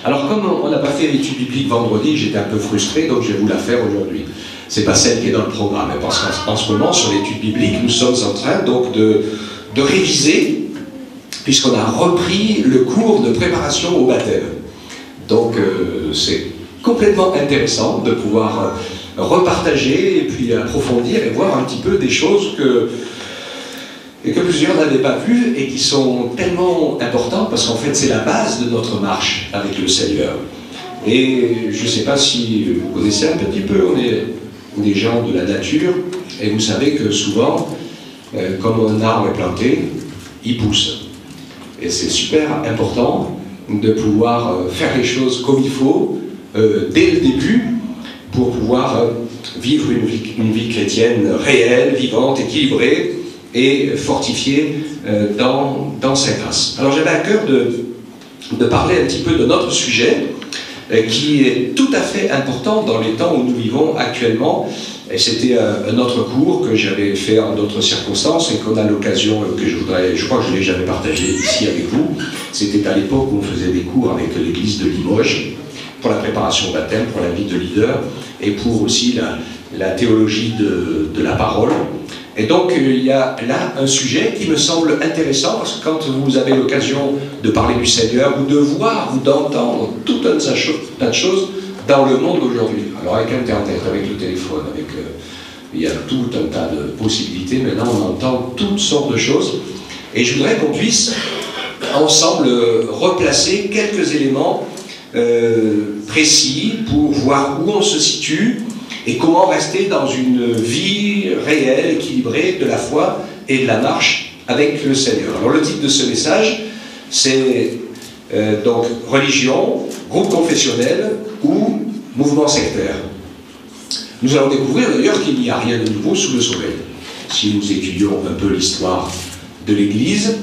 Alors comme on n'a pas fait l'étude biblique vendredi, j'étais un peu frustré, donc je vais vous la faire aujourd'hui. C'est pas celle qui est dans le programme, parce qu'en ce moment, sur l'étude biblique, nous sommes en train donc de réviser, puisqu'on a repris le cours de préparation au baptême. Donc c'est complètement intéressant de pouvoir repartager et puis approfondir et voir un petit peu des choses que plusieurs n'avaient pas vues et qui sont tellement importantes parce qu'en fait c'est la base de notre marche avec le Seigneur. Et je ne sais pas si vous connaissez un petit peu, on est des gens de la nature et vous savez que souvent, comme un arbre est planté, il pousse. Et c'est super important de pouvoir faire les choses comme il faut dès le début pour pouvoir vivre une vie chrétienne réelle, vivante, équilibrée et fortifiée dans sa grâce. Alors j'avais à cœur de parler un petit peu de notre sujet qui est tout à fait important dans les temps où nous vivons actuellement. Et c'était un autre cours que j'avais fait en d'autres circonstances et qu'on a l'occasion, je crois que je ne l'ai jamais partagé ici avec vous. C'était à l'époque où on faisait des cours avec l'église de Limoges pour la préparation au baptême, pour la vie de leader et pour aussi la théologie de la parole. Et donc il y a là un sujet qui me semble intéressant parce que quand vous avez l'occasion de parler du Seigneur ou de voir ou d'entendre tout un tas de choses dans le monde aujourd'hui. Alors avec Internet, avec le téléphone, il y a tout un tas de possibilités. Maintenant on entend toutes sortes de choses. Et je voudrais qu'on puisse ensemble replacer quelques éléments précis pour voir où on se situe et comment rester dans une vie réelle, équilibrée de la foi et de la marche avec le Seigneur. Alors le titre de ce message, c'est donc religion, groupe confessionnel ou mouvement sectaire. Nous allons découvrir d'ailleurs qu'il n'y a rien de nouveau sous le soleil. Si nous étudions un peu l'histoire de l'Église,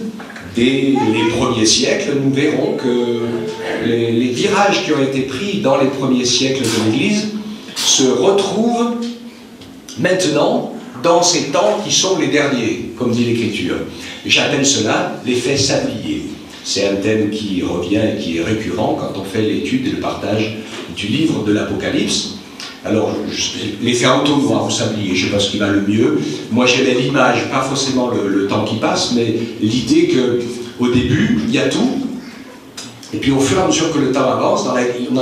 dès les premiers siècles, nous verrons que les virages qui ont été pris dans les premiers siècles de l'Église se retrouvent maintenant dans ces temps qui sont les derniers, comme dit l'Écriture. J'appelle cela l'effet sablier. C'est un thème qui revient et qui est récurrent quand on fait l'étude et le partage du livre de l'Apocalypse. Alors, l'effet entonnoir au sablier, je ne sais pas ce qui va le mieux. Moi, j'avais l'image, pas forcément le temps qui passe, mais l'idée qu'au début, il y a tout. Et puis, au fur et à mesure que le temps avance, dans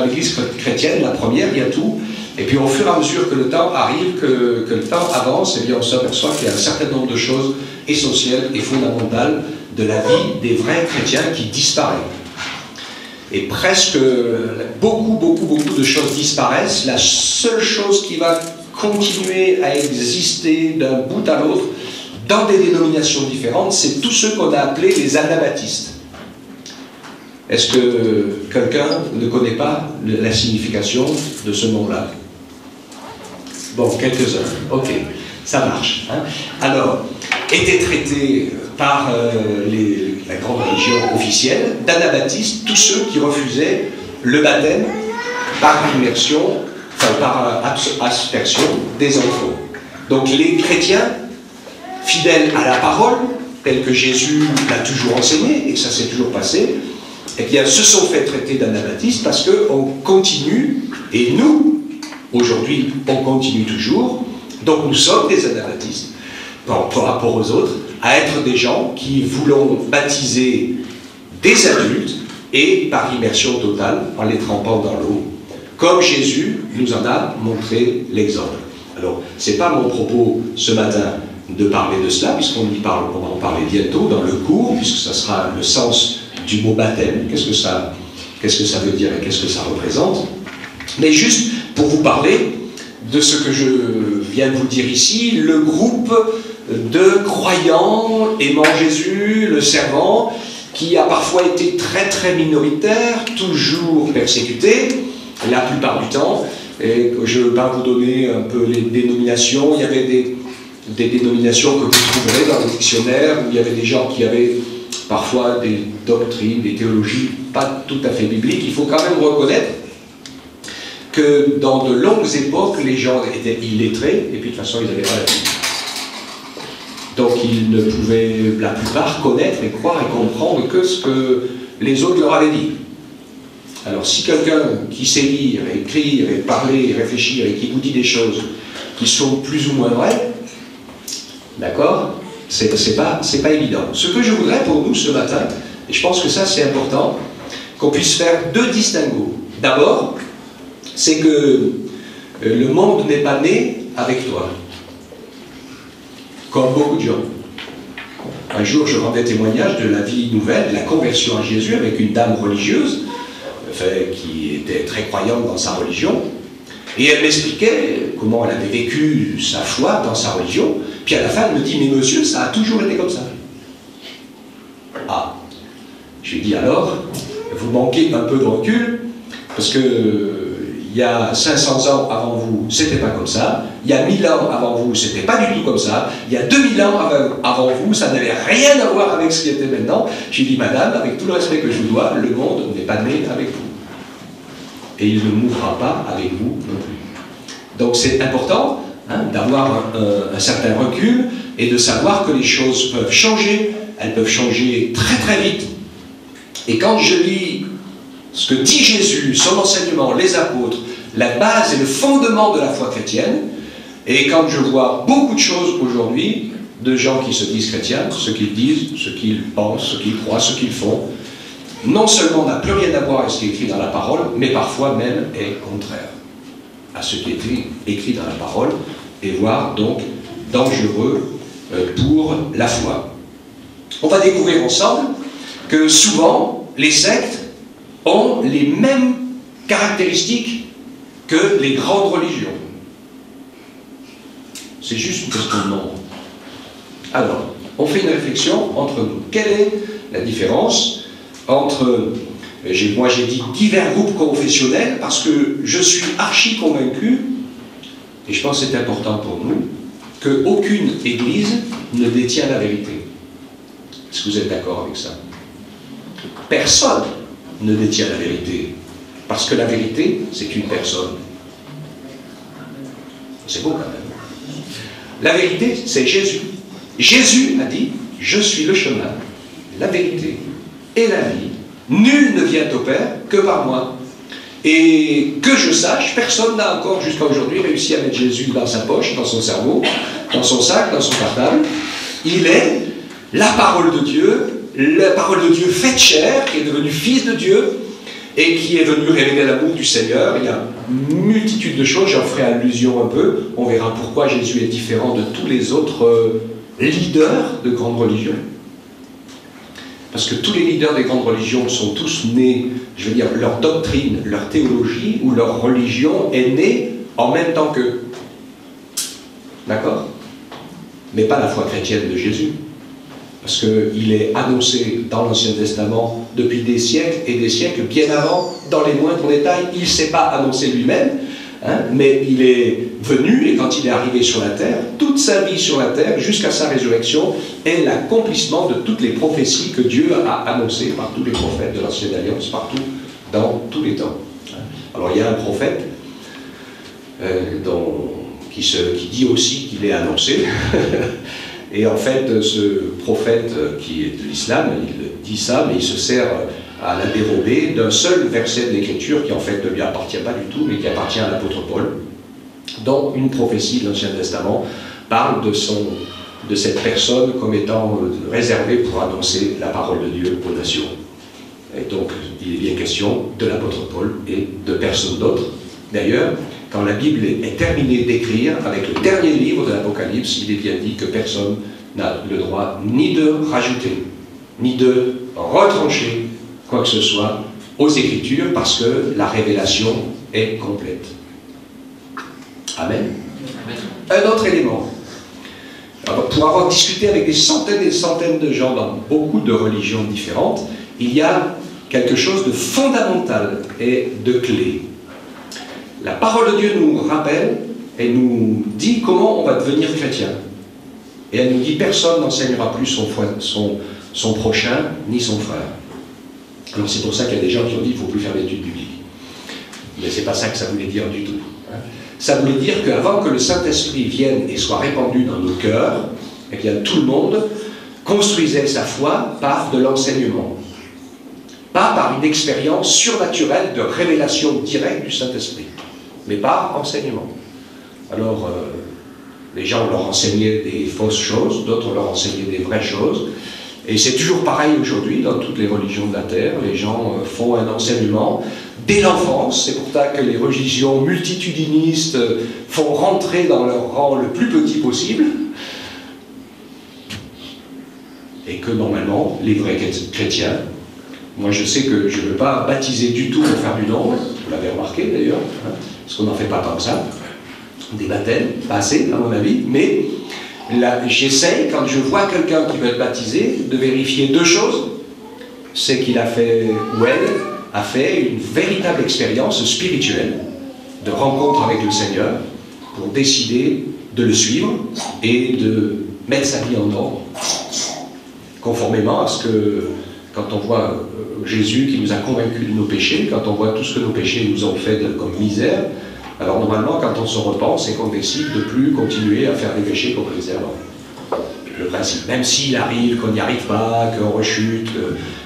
l'Église chrétienne, la première, il y a tout. Et puis, au fur et à mesure que le temps arrive, que le temps avance, eh bien, on s'aperçoit qu'il y a un certain nombre de choses essentielles et fondamentales de la vie des vrais chrétiens qui disparaissent. Et presque beaucoup de choses disparaissent. La seule chose qui va continuer à exister d'un bout à l'autre, dans des dénominations différentes, c'est tous ceux qu'on a appelés les anabaptistes. Est-ce que quelqu'un ne connaît pas la signification de ce nom-là? Bon, quelques-uns. Ok, ça marche. Hein. Alors, étaient traités par la grande religion officielle d'anabaptistes, tous ceux qui refusaient le baptême par immersion, enfin par aspersion des enfants. Donc les chrétiens, fidèles à la parole, telle que Jésus l'a toujours enseigné, et ça s'est toujours passé, eh bien, se sont fait traiter d'anabaptistes parce qu'on continue, et nous, aujourd'hui, on continue toujours, donc nous sommes des anabaptistes, par rapport aux autres, à être des gens qui voulons baptiser des adultes et par immersion totale, en les trempant dans l'eau, comme Jésus nous en a montré l'exemple. Alors, ce n'est pas mon propos ce matin de parler de cela, puisqu'on va en parler bientôt dans le cours, puisque ça sera le sens du mot baptême, qu'est-ce que ça veut dire et qu'est-ce que ça représente. Mais juste pour vous parler de ce que je viens de vous dire ici, le groupe de croyants aimant Jésus, le servant, qui a parfois été très minoritaire, toujours persécuté, la plupart du temps. Et je ne veux pas vous donner un peu les dénominations. Il y avait des dénominations que vous trouverez dans les dictionnaires, où il y avait des gens qui avaient parfois des doctrines, des théologies pas tout à fait bibliques. Il faut quand même reconnaître que dans de longues époques, les gens étaient illettrés, et puis de toute façon, ils n'avaient pas la Bible. Donc ils ne pouvaient, la plupart, connaître et croire et comprendre que ce que les autres leur avaient dit. Alors si quelqu'un qui sait lire, écrire, et parler, et réfléchir, et qui vous dit des choses qui sont plus ou moins vraies, d'accord, c'est pas évident. Ce que je voudrais pour nous ce matin, et je pense que ça c'est important, qu'on puisse faire deux distinguos. D'abord, c'est que le monde n'est pas né avec toi, comme beaucoup de gens. Un jour, je rendais témoignage de la vie nouvelle, de la conversion à Jésus avec une dame religieuse, qui était très croyante dans sa religion, et elle m'expliquait comment elle avait vécu sa foi dans sa religion, puis à la fin elle me dit, mais monsieur, ça a toujours été comme ça. Ah, je lui dis alors, vous manquez un peu de recul, parce que il y a 500 ans avant vous, c'était pas comme ça, il y a 1000 ans avant vous, c'était pas du tout comme ça, il y a 2000 ans avant vous, ça n'avait rien à voir avec ce qui était maintenant. J'ai dit, madame, avec tout le respect que je vous dois, le monde n'est pas né avec vous. Et il ne mourra pas avec vous non plus. Donc c'est important d'avoir un certain recul et de savoir que les choses peuvent changer, elles peuvent changer très très vite. Et quand je lis ce que dit Jésus, son enseignement, les apôtres, la base et le fondement de la foi chrétienne, et quand je vois beaucoup de choses aujourd'hui, de gens qui se disent chrétiens, ce qu'ils disent, ce qu'ils pensent, ce qu'ils croient, ce qu'ils font, non seulement n'a plus rien à voir avec ce qui est écrit dans la parole, mais parfois même est contraire à ce qui est écrit dans la parole, et voire donc dangereux pour la foi. On va découvrir ensemble que souvent, les sectes ont les mêmes caractéristiques que les grandes religions. C'est juste une question de nombre. Alors, on fait une réflexion entre nous. Quelle est la différence entre, moi j'ai dit divers groupes confessionnels, parce que je suis archi convaincu, et je pense que c'est important pour nous, qu'aucune église ne détient la vérité. Est-ce que vous êtes d'accord avec ça? Personne ne détient la vérité, parce que la vérité, c'est une personne. C'est beau quand même. La vérité, c'est Jésus. Jésus a dit, je suis le chemin, la vérité et la vie. Nul ne vient au Père que par moi. Et que je sache, personne n'a encore jusqu'à aujourd'hui réussi à mettre Jésus dans sa poche, dans son cerveau, dans son sac, dans son cartable. Il est la parole de Dieu faite chair, qui est devenu fils de Dieu, et qui est venu révéler l'amour du Seigneur. Il y a une multitude de choses, j'en ferai allusion un peu. On verra pourquoi Jésus est différent de tous les autres leaders de grandes religions. Parce que tous les leaders des grandes religions sont tous nés, je veux dire, leur doctrine, leur théologie ou leur religion est née en même temps qu'eux. D'accord? Mais pas la foi chrétienne de Jésus. Parce qu'il est annoncé dans l'Ancien Testament depuis des siècles et des siècles, bien avant, dans les moindres détails. Il ne s'est pas annoncé lui-même, mais il est venu, et quand il est arrivé sur la terre, toute sa vie sur la terre, jusqu'à sa résurrection, est l'accomplissement de toutes les prophéties que Dieu a annoncées par tous les prophètes de l'Ancienne Alliance, partout, dans tous les temps. Alors il y a un prophète qui dit aussi qu'il est annoncé. Et en fait, ce prophète qui est de l'islam, il dit ça, mais il se sert à la dérobée d'un seul verset de l'Écriture qui en fait ne lui appartient pas du tout, mais qui appartient à l'apôtre Paul, dont une prophétie de l'Ancien Testament parle de cette personne comme étant réservée pour annoncer la parole de Dieu aux nations. Et donc, il est bien question de l'apôtre Paul et de personne d'autre. D'ailleurs, quand la Bible est terminée d'écrire, avec le dernier livre de l'Apocalypse, il est bien dit que personne n'a le droit ni de rajouter, ni de retrancher quoi que ce soit aux Écritures, parce que la révélation est complète. Amen. Un autre élément. Alors, pour avoir discuté avec des centaines et des centaines de gens dans beaucoup de religions différentes, il y a quelque chose de fondamental et de clé. La parole de Dieu nous rappelle et nous dit comment on va devenir chrétien. Et elle nous dit personne n'enseignera plus son prochain ni son frère. Alors c'est pour ça qu'il y a des gens qui ont dit qu'il ne faut plus faire d'études bibliques. Mais ce n'est pas ça que ça voulait dire du tout. Ça voulait dire qu'avant que le Saint-Esprit vienne et soit répandu dans nos cœurs, eh bien tout le monde construisait sa foi par de l'enseignement. pas par une expérience surnaturelle de révélation directe du Saint-Esprit, mais par enseignement. Alors, les gens leur enseignaient des fausses choses, d'autres leur enseignaient des vraies choses, et c'est toujours pareil aujourd'hui dans toutes les religions de la terre. Les gens font un enseignement dès l'enfance. C'est pour ça que les religions multitudinistes font rentrer dans leur rang le plus petit possible, et que normalement, les vrais chrétiens, moi je sais que je ne veux pas baptiser du tout pour faire du nombre, vous l'avez remarqué d'ailleurs, hein, parce qu'on n'en fait pas tant que ça, des baptêmes, pas assez à mon avis, mais j'essaye, quand je vois quelqu'un qui veut être baptisé, de vérifier deux choses. C'est qu'il a fait, ou elle, a fait une véritable expérience spirituelle de rencontre avec le Seigneur pour décider de le suivre et de mettre sa vie en ordre, conformément à ce que, quand on voit Jésus qui nous a convaincus de nos péchés, quand on voit tout ce que nos péchés nous ont fait comme misère, alors normalement, quand on se repent, c'est qu'on décide de ne plus continuer à faire des péchés qu'on faisait avant. Le principe, même s'il arrive qu'on n'y arrive pas, qu'on rechute,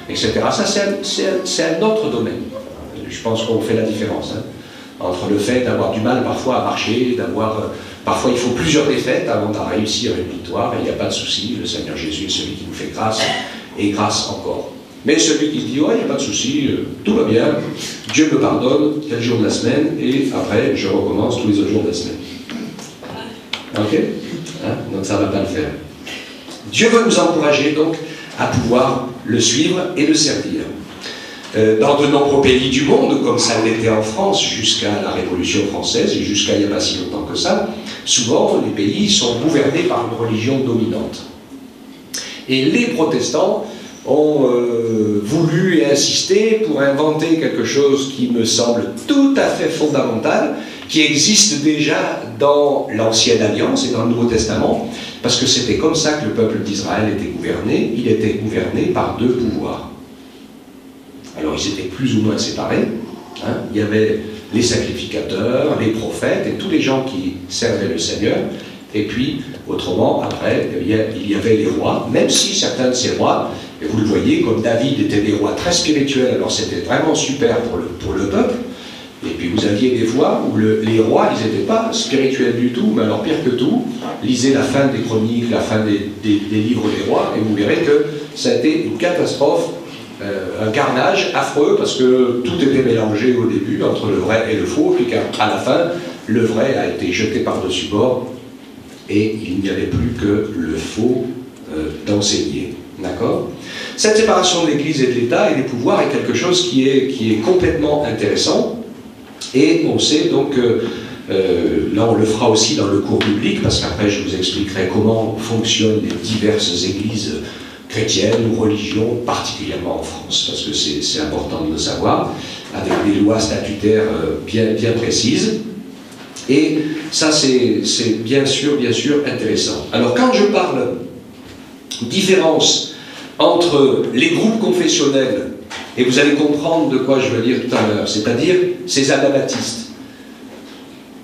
etc. Ça, c'est un autre domaine. Je pense qu'on fait la différence entre le fait d'avoir du mal parfois à marcher, parfois il faut plusieurs défaites avant de réussir une victoire, et il n'y a pas de souci, le Seigneur Jésus est celui qui nous fait grâce, et grâce encore. Mais celui qui se dit, ouais, il n'y a pas de souci, tout va bien, Dieu me pardonne tel jour de la semaine, et après, je recommence tous les autres jours de la semaine. Ok, hein? Donc ça ne va pas le faire. Dieu veut nous encourager donc à pouvoir le suivre et le servir. Dans de nombreux pays du monde, comme ça l'était en France jusqu'à la Révolution française, et jusqu'à il n'y a pas si longtemps que ça, souvent les pays sont gouvernés par une religion dominante. Et les protestants ont voulu et insisté pour inventer quelque chose qui me semble tout à fait fondamental, qui existe déjà dans l'Ancienne Alliance et dans le Nouveau Testament, parce que c'était comme ça que le peuple d'Israël était gouverné. Il était gouverné par deux pouvoirs. Alors ils étaient plus ou moins séparés. Hein. Il y avait les sacrificateurs, les prophètes et tous les gens qui servaient le Seigneur. Et puis, autrement, après, il y avait les rois, même si certains de ces rois, et vous le voyez, comme David était des rois très spirituels, alors c'était vraiment super pour le peuple. Et puis vous aviez des fois où les rois, ils n'étaient pas spirituels du tout, mais alors pire que tout, lisez la fin des chroniques, la fin des livres des rois, et vous verrez que ça a été une catastrophe, un carnage affreux, parce que tout était mélangé au début entre le vrai et le faux, puis qu'à la fin, le vrai a été jeté par-dessus bord, et il n'y avait plus que le faux d'enseigner. D'accord ? Cette séparation de l'Église et de l'État et des pouvoirs est quelque chose qui est complètement intéressant. Et on sait donc que, là on le fera aussi dans le cours biblique, parce qu'après je vous expliquerai comment fonctionnent les diverses églises chrétiennes ou religions, particulièrement en France, parce que c'est important de le savoir, avec des lois statutaires bien précises. Et ça c'est bien sûr intéressant. Alors quand je parle différence entre les groupes confessionnels, et vous allez comprendre de quoi je veux dire tout à l'heure, c'est-à-dire ces anabaptistes,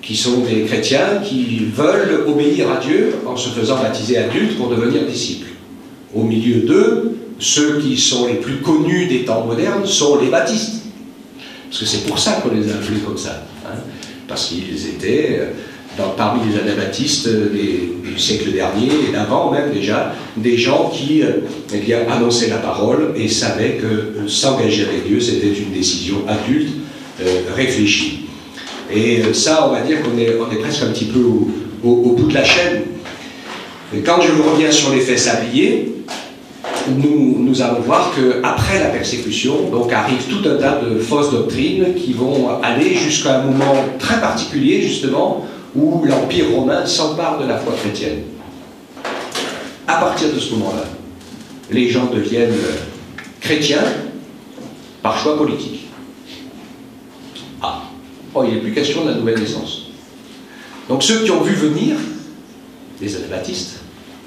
qui sont des chrétiens qui veulent obéir à Dieu en se faisant baptiser adultes pour devenir disciples. Au milieu d'eux, ceux qui sont les plus connus des temps modernes sont les baptistes. Parce que c'est pour ça qu'on les a appelés comme ça. Hein, parce qu'ils étaient, parmi les anabaptistes du siècle dernier et d'avant même déjà, des gens qui annonçaient la parole et savaient que s'engager avec Dieu, c'était une décision adulte, réfléchie. Et ça, on va dire qu'on est presque un petit peu au bout de la chaîne. Et quand je reviens sur l'effet sablier, nous allons voir qu'après la persécution, donc arrive tout un tas de fausses doctrines qui vont aller jusqu'à un moment très particulier, justement, où l'Empire romain s'empare de la foi chrétienne. À partir de ce moment-là, les gens deviennent chrétiens par choix politique. Ah, oh, il n'est plus question de la nouvelle naissance. Donc ceux qui ont vu venir, les anabaptistes,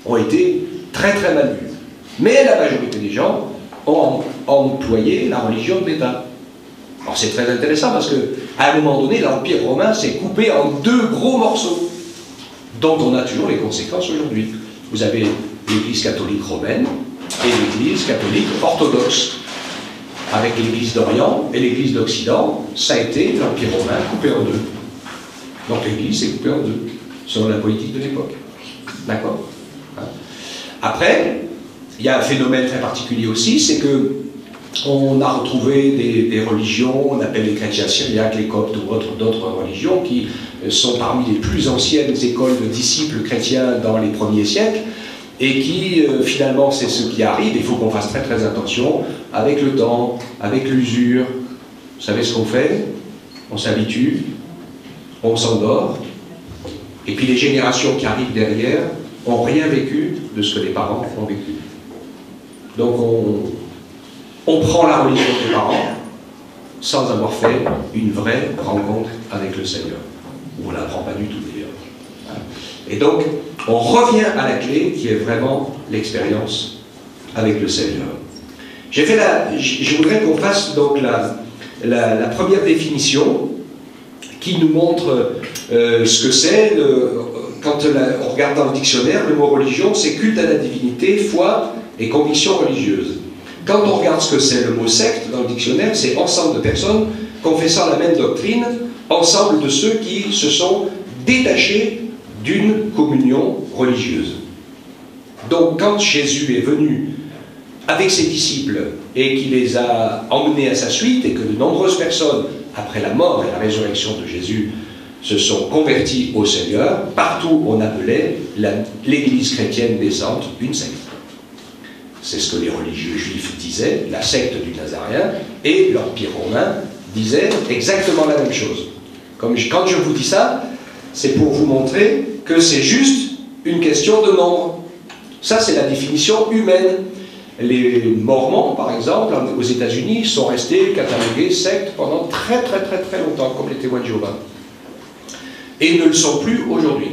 ont été très mal vus. Mais la majorité des gens ont employé la religion de l'État. Alors c'est très intéressant parce qu'à un moment donné, l'Empire romain s'est coupé en deux gros morceaux, dont on a toujours les conséquences aujourd'hui. Vous avez l'Église catholique romaine et l'Église catholique orthodoxe. avec l'Église d'Orient et l'Église d'Occident, ça a été l'Empire romain coupé en deux. Donc l'Église est coupée en deux, selon la politique de l'époque. D'accord? Après, il y a un phénomène très particulier aussi, c'est que on a retrouvé des religions, on appelle les chrétiens syriaques, les coptes ou d'autres religions, qui sont parmi les plus anciennes écoles de disciples chrétiens dans les premiers siècles, et qui, finalement, c'est ce qui arrive. Il faut qu'on fasse très très attention avec le temps, avec l'usure. Vous savez ce qu'on fait? On s'habitue, on s'endort, et puis les générations qui arrivent derrière n'ont rien vécu de ce que les parents ont vécu. Donc on prend la religion des parents sans avoir fait une vraie rencontre avec le Seigneur. Ou on ne la prend pas du tout d'ailleurs. Et donc, on revient à la clé qui est vraiment l'expérience avec le Seigneur. Je voudrais qu'on fasse donc la première définition qui nous montre ce que c'est. Quand on regarde dans le dictionnaire, le mot religion, c'est culte à la divinité, foi et conviction religieuse. Quand on regarde ce que c'est le mot secte dans le dictionnaire, c'est ensemble de personnes confessant la même doctrine, ensemble de ceux qui se sont détachés d'une communion religieuse. Donc quand Jésus est venu avec ses disciples et qu'il les a emmenés à sa suite et que de nombreuses personnes, après la mort et la résurrection de Jésus, se sont convertis au Seigneur, partout on appelait l'Église chrétienne naissante une secte. C'est ce que les religieux juifs disaient, la secte du Nazaréen, et l'Empire romain disait exactement la même chose. Quand je vous dis ça, c'est pour vous montrer que c'est juste une question de nombre. Ça, c'est la définition humaine. Les Mormons, par exemple, aux États-Unis, sont restés catalogués sectes pendant très longtemps, comme les témoins de Jéhovah. Et ils ne le sont plus aujourd'hui,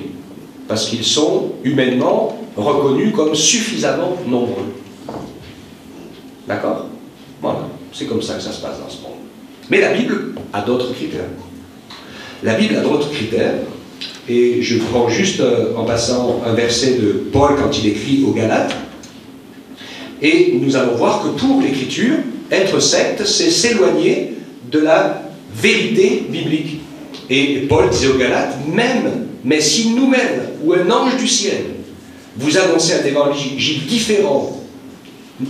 parce qu'ils sont humainement reconnus comme suffisamment nombreux. D'accord? Voilà, c'est comme ça que ça se passe dans ce monde. Mais la Bible a d'autres critères. La Bible a d'autres critères, et je prends juste en passant un verset de Paul quand il écrit aux Galates, et nous allons voir que pour l'Écriture, être secte, c'est s'éloigner de la vérité biblique. Et Paul disait aux Galates, mais si nous-mêmes, ou un ange du ciel, vous annoncez un évangile différent,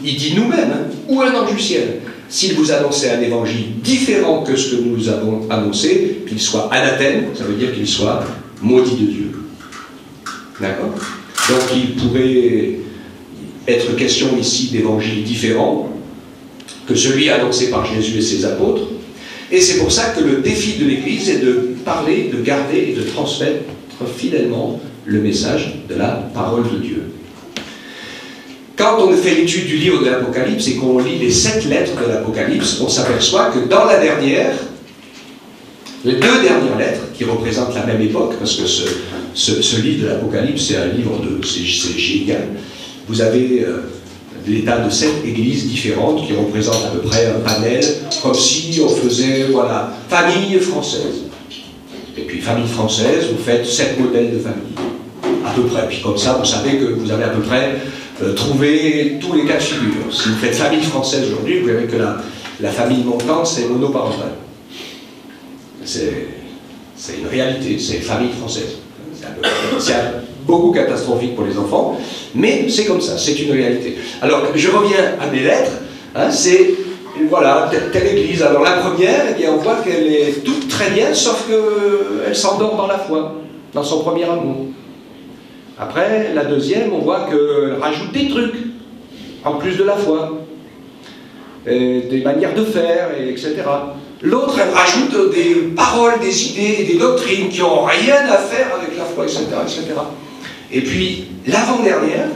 il dit nous-mêmes, hein, ou un ange du ciel, s'il vous annonçait un évangile différent que ce que nous avons annoncé, qu'il soit anathème, ça veut dire qu'il soit maudit de Dieu. D'accord? Donc il pourrait être question ici d'évangiles différents que celui annoncé par Jésus et ses apôtres. Et c'est pour ça que le défi de l'Église est de parler, de garder et de transmettre fidèlement le message de la parole de Dieu. Quand on fait l'étude du livre de l'Apocalypse et qu'on lit les 7 lettres de l'Apocalypse, on s'aperçoit que dans la dernière, les 2 dernières lettres, qui représentent la même époque, parce que ce livre de l'Apocalypse, c'est un livre c'est génial. Vous avez l'état de 7 églises différentes qui représentent à peu près un panel, comme si on faisait, voilà, famille française. Et puis, famille française, vous faites 7 modèles de famille, à peu près. Puis comme ça, vous savez que vous avez à peu près trouvé tous les cas de figure. Si vous faites famille française aujourd'hui, vous verrez que la famille montante, c'est monoparentale. C'est une réalité, c'est famille française. C'est beaucoup catastrophique pour les enfants, mais c'est comme ça, c'est une réalité. Alors, je reviens à mes lettres, hein, c'est, voilà, telle église. Alors la première, eh bien, on voit qu'elle est toute très bien, sauf qu'elle s'endort dans la foi, dans son premier amour. Après, la deuxième, on voit qu'elle rajoute des trucs, en plus de la foi, des manières de faire, etc. L'autre, elle rajoute des paroles, des idées, des doctrines qui n'ont rien à faire avec la foi, etc., etc. Et puis, l'avant-dernière,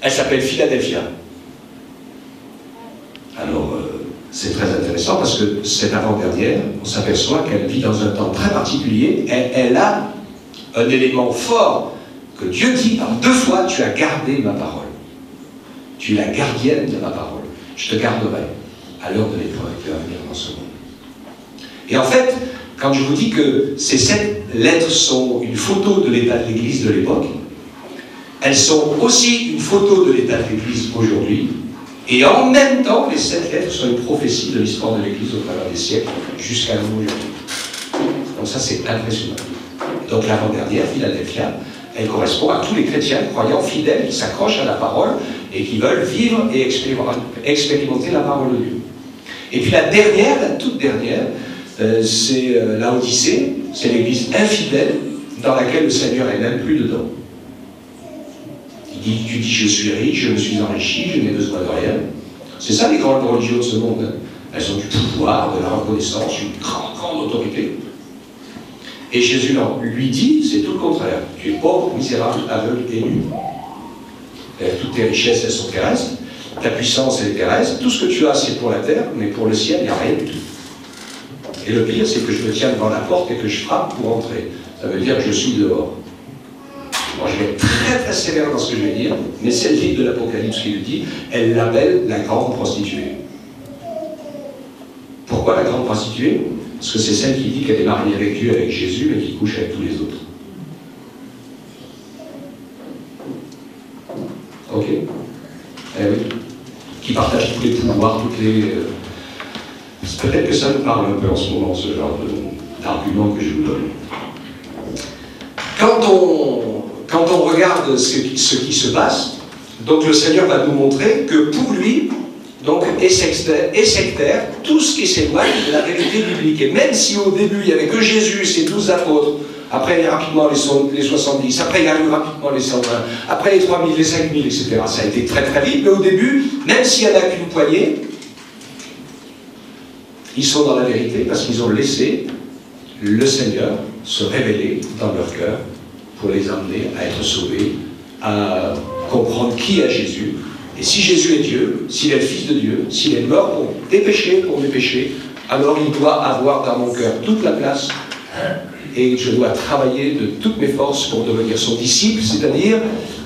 elle s'appelle Philadelphia. Alors, c'est très intéressant parce que cette avant-dernière, on s'aperçoit qu'elle vit dans un temps très particulier. Elle a un élément fort que Dieu dit par 2 fois, tu as gardé ma parole. Tu es la gardienne de ma parole. Je te garderai à l'heure de l'épreuve qui va venir dans ce monde. Et en fait, quand je vous dis que ces 7 lettres sont une photo de l'état de l'Église de l'époque, elles sont aussi une photo de l'état de l'Église aujourd'hui, Et en même temps, les 7 lettres sont une prophétie de l'histoire de l'Église au travers des siècles, jusqu'à nous aujourd'hui. Donc ça, c'est impressionnant. Donc l'avant-dernière, Philadelphia, elle correspond à tous les chrétiens croyants fidèles qui s'accrochent à la parole et qui veulent vivre et expérimenter la parole de Dieu. Et puis la dernière, la toute dernière, c'est la Odyssée, c'est l'Église infidèle dans laquelle le Seigneur n'est même plus dedans. Il dit, tu dis je suis riche, je me suis enrichi, je n'ai besoin de rien. C'est ça les grandes religions de ce monde. Hein. Elles ont du pouvoir, de la reconnaissance, une grande autorité. Et Jésus lui dit, c'est tout le contraire. Tu es pauvre, misérable, aveugle et nu. Toutes tes richesses, elles sont terrestres. Ta puissance, elle est terrestre. Tout ce que tu as, c'est pour la terre, mais pour le ciel, il n'y a rien du tout. Et le pire, c'est que je me tiens devant la porte et que je frappe pour entrer. Ça veut dire que je suis dehors. Bon, je vais être très très sévère dans ce que je vais dire, mais c'est le livre de l'Apocalypse qui le dit. Elle l'appelle la grande prostituée. Pourquoi la grande prostituée? Parce que c'est celle qui dit qu'elle est mariée avec Dieu, avec Jésus, mais qui couche avec tous les autres. Ok? Eh oui. Qui partage tous les pouvoirs, toutes les... Peut-être que ça nous parle un peu en ce moment, ce genre d'argument que je vous donne. Quand on regarde ce qui se passe, donc le Seigneur va nous montrer que pour lui, donc, est sectaire, tout ce qui s'éloigne de la vérité biblique. Et même si au début, il n'y avait que Jésus, ses 12 apôtres, après rapidement les 70, après il y a eu rapidement les 120, après les 3000, les 5000, etc. Ça a été très très vite, mais au début, même s'il n'y en a qu'une poignée, ils sont dans la vérité parce qu'ils ont laissé le Seigneur se révéler dans leur cœur pour les amener à être sauvés, à comprendre qui est Jésus. Et si Jésus est Dieu, s'il est le Fils de Dieu, s'il est mort pour tes péchés, pour mes péchés, alors il doit avoir dans mon cœur toute la place et je dois travailler de toutes mes forces pour devenir son disciple, c'est-à-dire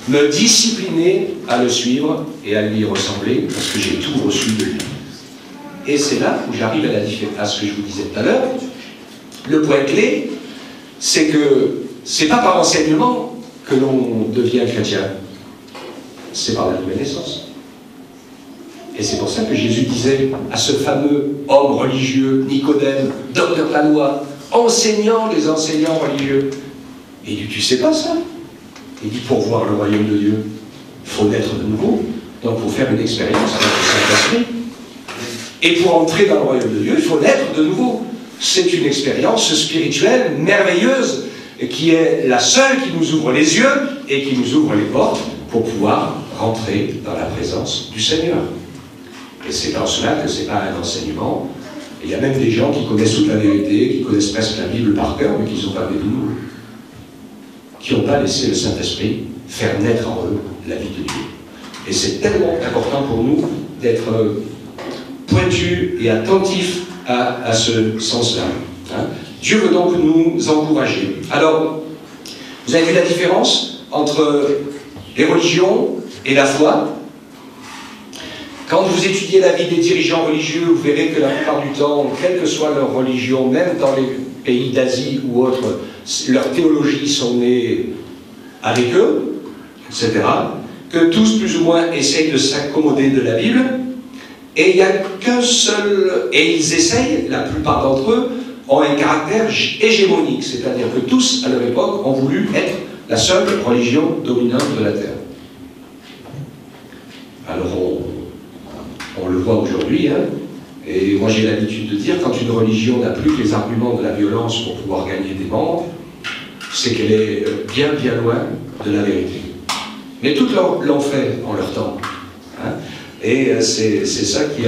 me discipliner à le suivre et à lui ressembler parce que j'ai tout reçu de lui. Et c'est là où j'arrive à ce que je vous disais tout à l'heure. Le point clé, c'est que c'est pas par enseignement que l'on devient chrétien. C'est par la nouvelle naissance. Et c'est pour ça que Jésus disait à ce fameux homme religieux, Nicodème, docteur de la loi, enseignant les enseignants religieux. Et il dit, tu sais pas ça? Il dit, pour voir le royaume de Dieu, il faut naître de nouveau. Donc, il faut faire une expérience avec le Saint-Esprit. Et pour entrer dans le royaume de Dieu, il faut naître de nouveau. C'est une expérience spirituelle merveilleuse, qui est la seule qui nous ouvre les yeux et qui nous ouvre les portes pour pouvoir rentrer dans la présence du Seigneur. Et c'est dans cela que ce n'est pas un enseignement. Il y a même des gens qui connaissent toute la vérité, qui connaissent presque la Bible par cœur, mais qui ne sont pas des nouveaux. Qui n'ont pas laissé le Saint-Esprit faire naître en eux la vie de Dieu. Et c'est tellement important pour nous d'être pointus et attentifs à ce sens-là. Hein? Dieu veut donc nous encourager. Alors, vous avez vu la différence entre les religions et la foi? Quand vous étudiez la vie des dirigeants religieux, vous verrez que la plupart du temps, quelle que soit leur religion, même dans les pays d'Asie ou autres, leurs théologies sont nées avec eux, etc. Que tous, plus ou moins, essayent de s'accommoder de la Bible. Et il n'y a qu'un seul... Et ils essayent, la plupart d'entre eux, ont un caractère hégémonique. C'est-à-dire que tous, à leur époque, ont voulu être la seule religion dominante de la Terre. Alors, on le voit aujourd'hui, hein, et moi j'ai l'habitude de dire, quand une religion n'a plus que les arguments de la violence pour pouvoir gagner des membres, c'est qu'elle est bien bien loin de la vérité. Mais toutes l'ont fait en leur temps. Hein, et c'est ça qui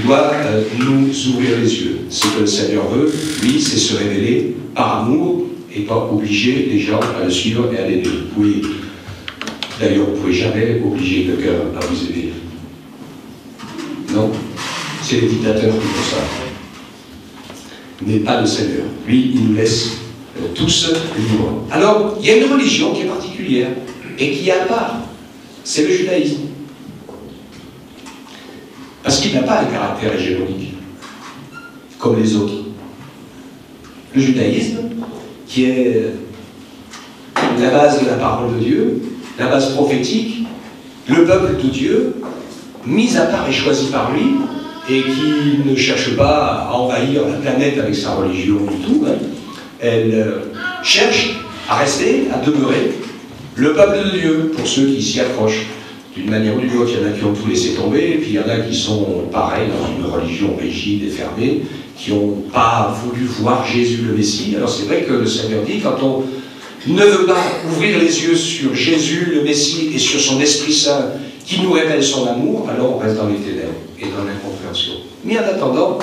doit nous ouvrir les yeux. Ce que le Seigneur veut, lui, c'est se révéler par amour et pas obliger les gens à le suivre et à l'aimer. Oui. D'ailleurs, vous ne pouvez jamais obliger quelqu'un à vous aimer. Non, c'est les dictateurs qui font ça. Mais pas le Seigneur. Lui, il nous laisse tous libres. Alors, il y a une religion qui est particulière et qui est à part. C'est le judaïsme. Parce qu'il n'a pas un caractère hégémonique, comme les autres. Le judaïsme, qui est la base de la parole de Dieu, la base prophétique, le peuple de Dieu, mise à part et choisie par lui, et qui ne cherche pas à envahir la planète avec sa religion du tout. Hein. Elle cherche à rester, à demeurer le peuple de Dieu, pour ceux qui s'y accrochent. D'une manière ou d'une autre, il y en a qui ont tout laissé tomber, et puis il y en a qui sont pareils, dans une religion rigide et fermée, qui n'ont pas voulu voir Jésus le Messie. Alors c'est vrai que le Seigneur dit, quand on ne veut pas ouvrir les yeux sur Jésus le Messie et sur son Esprit Saint, qui nous révèle son amour, alors on reste dans les ténèbres et dans l'incompréhension. Mais en attendant,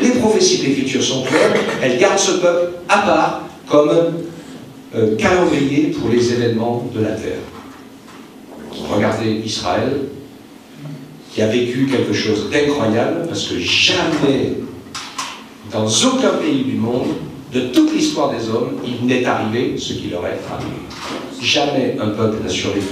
les prophéties de l'Écriture sont claires, elles gardent ce peuple à part comme calendrier pour les événements de la terre. Regardez Israël, qui a vécu quelque chose d'incroyable, parce que jamais, dans aucun pays du monde, de toute l'histoire des hommes, il n'est arrivé ce qui leur est arrivé. Jamais un peuple n'a survécu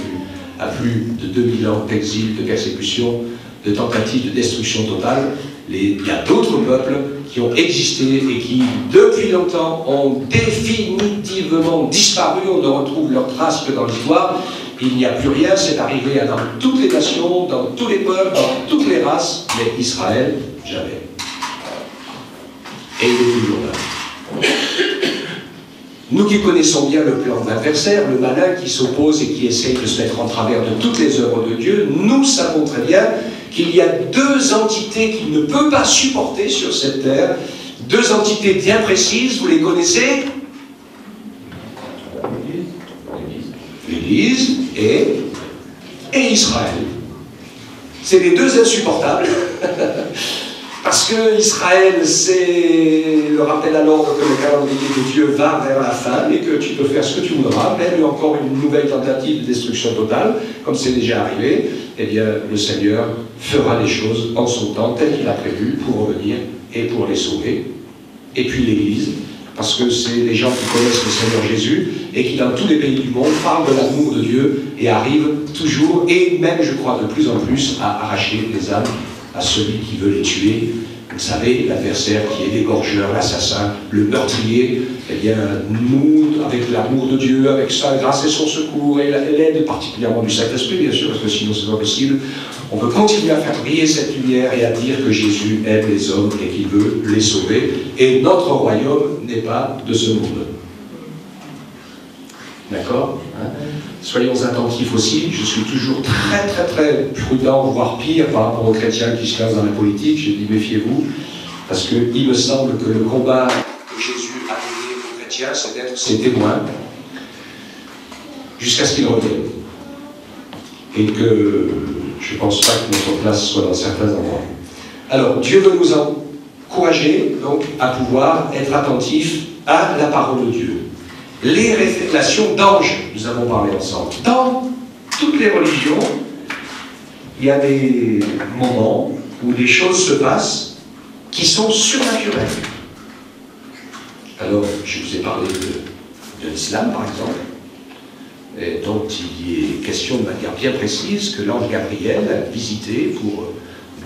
à plus de 2000 ans d'exil, de persécution, de tentatives de destruction totale. Il y a d'autres peuples qui ont existé et qui, depuis longtemps, ont définitivement disparu. On ne retrouve leurs traces que dans l'histoire. Il n'y a plus rien, c'est arrivé dans toutes les nations, dans tous les peuples, dans toutes les races, mais Israël, jamais. Et il est toujours là. Nous qui connaissons bien le plan de l'adversaire, le malin qui s'oppose et qui essaye de se mettre en travers de toutes les œuvres de Dieu, nous savons très bien qu'il y a deux entités qu'il ne peut pas supporter sur cette terre, deux entités bien précises, vous les connaissez? L'Église et Israël. C'est les deux insupportables. Parce que Israël, c'est le rappel à l'ordre que le calendrier de Dieu va vers la fin et que tu peux faire ce que tu voudras, même encore une nouvelle tentative de destruction totale, comme c'est déjà arrivé, eh bien le Seigneur fera les choses en son temps, tel qu'il a prévu, pour revenir et pour les sauver. Et puis l'Église, parce que c'est les gens qui connaissent le Seigneur Jésus et qui, dans tous les pays du monde, parlent de l'amour de Dieu et arrivent toujours, et même, je crois, de plus en plus, à arracher les âmes à celui qui veut les tuer. Vous savez, l'adversaire qui est l'égorgeur, l'assassin, le meurtrier, eh bien, nous, avec l'amour de Dieu, avec sa grâce et son secours, et l'aide particulièrement du Saint-Esprit, bien sûr, parce que sinon c'est pas possible, on peut continuer à faire briller cette lumière et à dire que Jésus aime les hommes et qu'il veut les sauver. Et notre royaume n'est pas de ce monde. D'accord, hein? Soyons attentifs aussi. Je suis toujours très très très prudent, voire pire, par rapport aux chrétiens qui se lancent dans la politique. Je dis méfiez-vous, parce qu'il me semble que le combat que Jésus a donné aux chrétiens, c'est d'être ses témoins jusqu'à ce qu'ils reviennent. Et que je ne pense pas que notre place soit dans certains endroits. Alors, Dieu veut nous encourager donc à pouvoir être attentifs à la parole de Dieu. Les révélations d'anges, nous avons parlé ensemble. Dans toutes les religions, il y a des moments où des choses se passent qui sont surnaturelles. Alors, je vous ai parlé de l'islam, par exemple, et dont il est question de manière bien précise que l'ange Gabriel a visité pour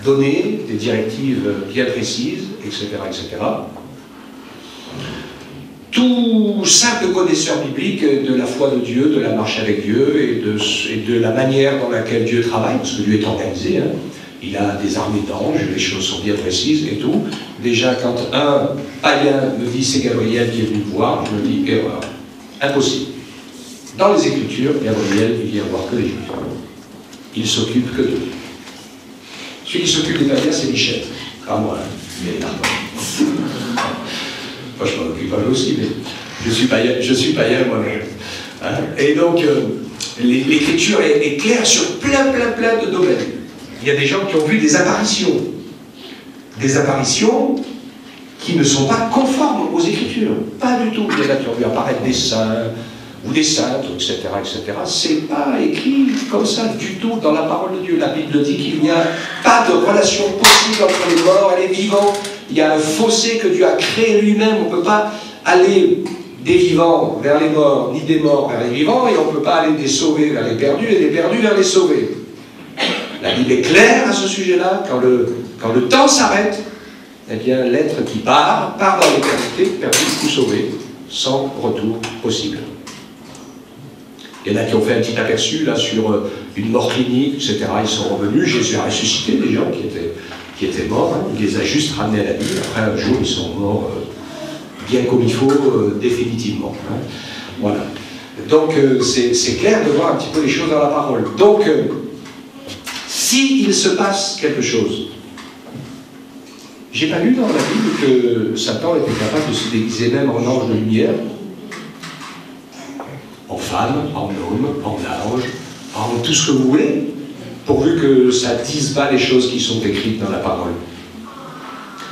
donner des directives bien précises, etc., etc. Tout simple connaisseur biblique de la foi de Dieu, de la marche avec Dieu et de la manière dans laquelle Dieu travaille, parce que Dieu est organisé, hein. Il a des armées d'anges, les choses sont bien précises et tout. Déjà, quand un païen me dit c'est Gabriel qui est venu me voir, je me dis erreur, impossible. Dans les Écritures, Gabriel, il vient voir que les Juifs. Il s'occupe que d'eux. Celui qui s'occupe des païens, c'est Michel. Pas moi, hein. Mais là. Moi, je m'en occupe pas aussi, mais je suis païen moi-même. Hein? Et donc, l'écriture est claire sur plein de domaines. Il y a des gens qui ont vu des apparitions qui ne sont pas conformes aux Écritures. Pas du tout. Il y en a qui ont vu apparaître des saints ou des saintes, etc., etc. C'est pas écrit comme ça du tout dans la parole de Dieu. La Bible dit qu'il n'y a pas de relation possible entre les morts et les vivants. Il y a un fossé que Dieu a créé lui-même. On ne peut pas aller des vivants vers les morts, ni des morts vers les vivants, et on ne peut pas aller des sauvés vers les perdus, et des perdus vers les sauvés. La Bible est claire à ce sujet-là. Quand le temps s'arrête, eh bien, l'être qui part dans l'éternité, perdu ou sauvé, sans retour possible. Il y en a qui ont fait un petit aperçu là sur une mort clinique, etc. Ils sont revenus, Jésus a ressuscité des gens qui étaient morts, hein. Il les a juste ramenés à la vie. Après un jour, ils sont morts bien comme il faut, définitivement. Hein. Voilà. Donc c'est clair de voir un petit peu les choses dans la parole. Donc, s'il se passe quelque chose, j'ai pas lu dans la Bible que Satan était capable de se déguiser même en ange de lumière, en femme, en homme, en ange, en tout ce que vous voulez, pourvu que ça ne dise pas les choses qui sont écrites dans la parole.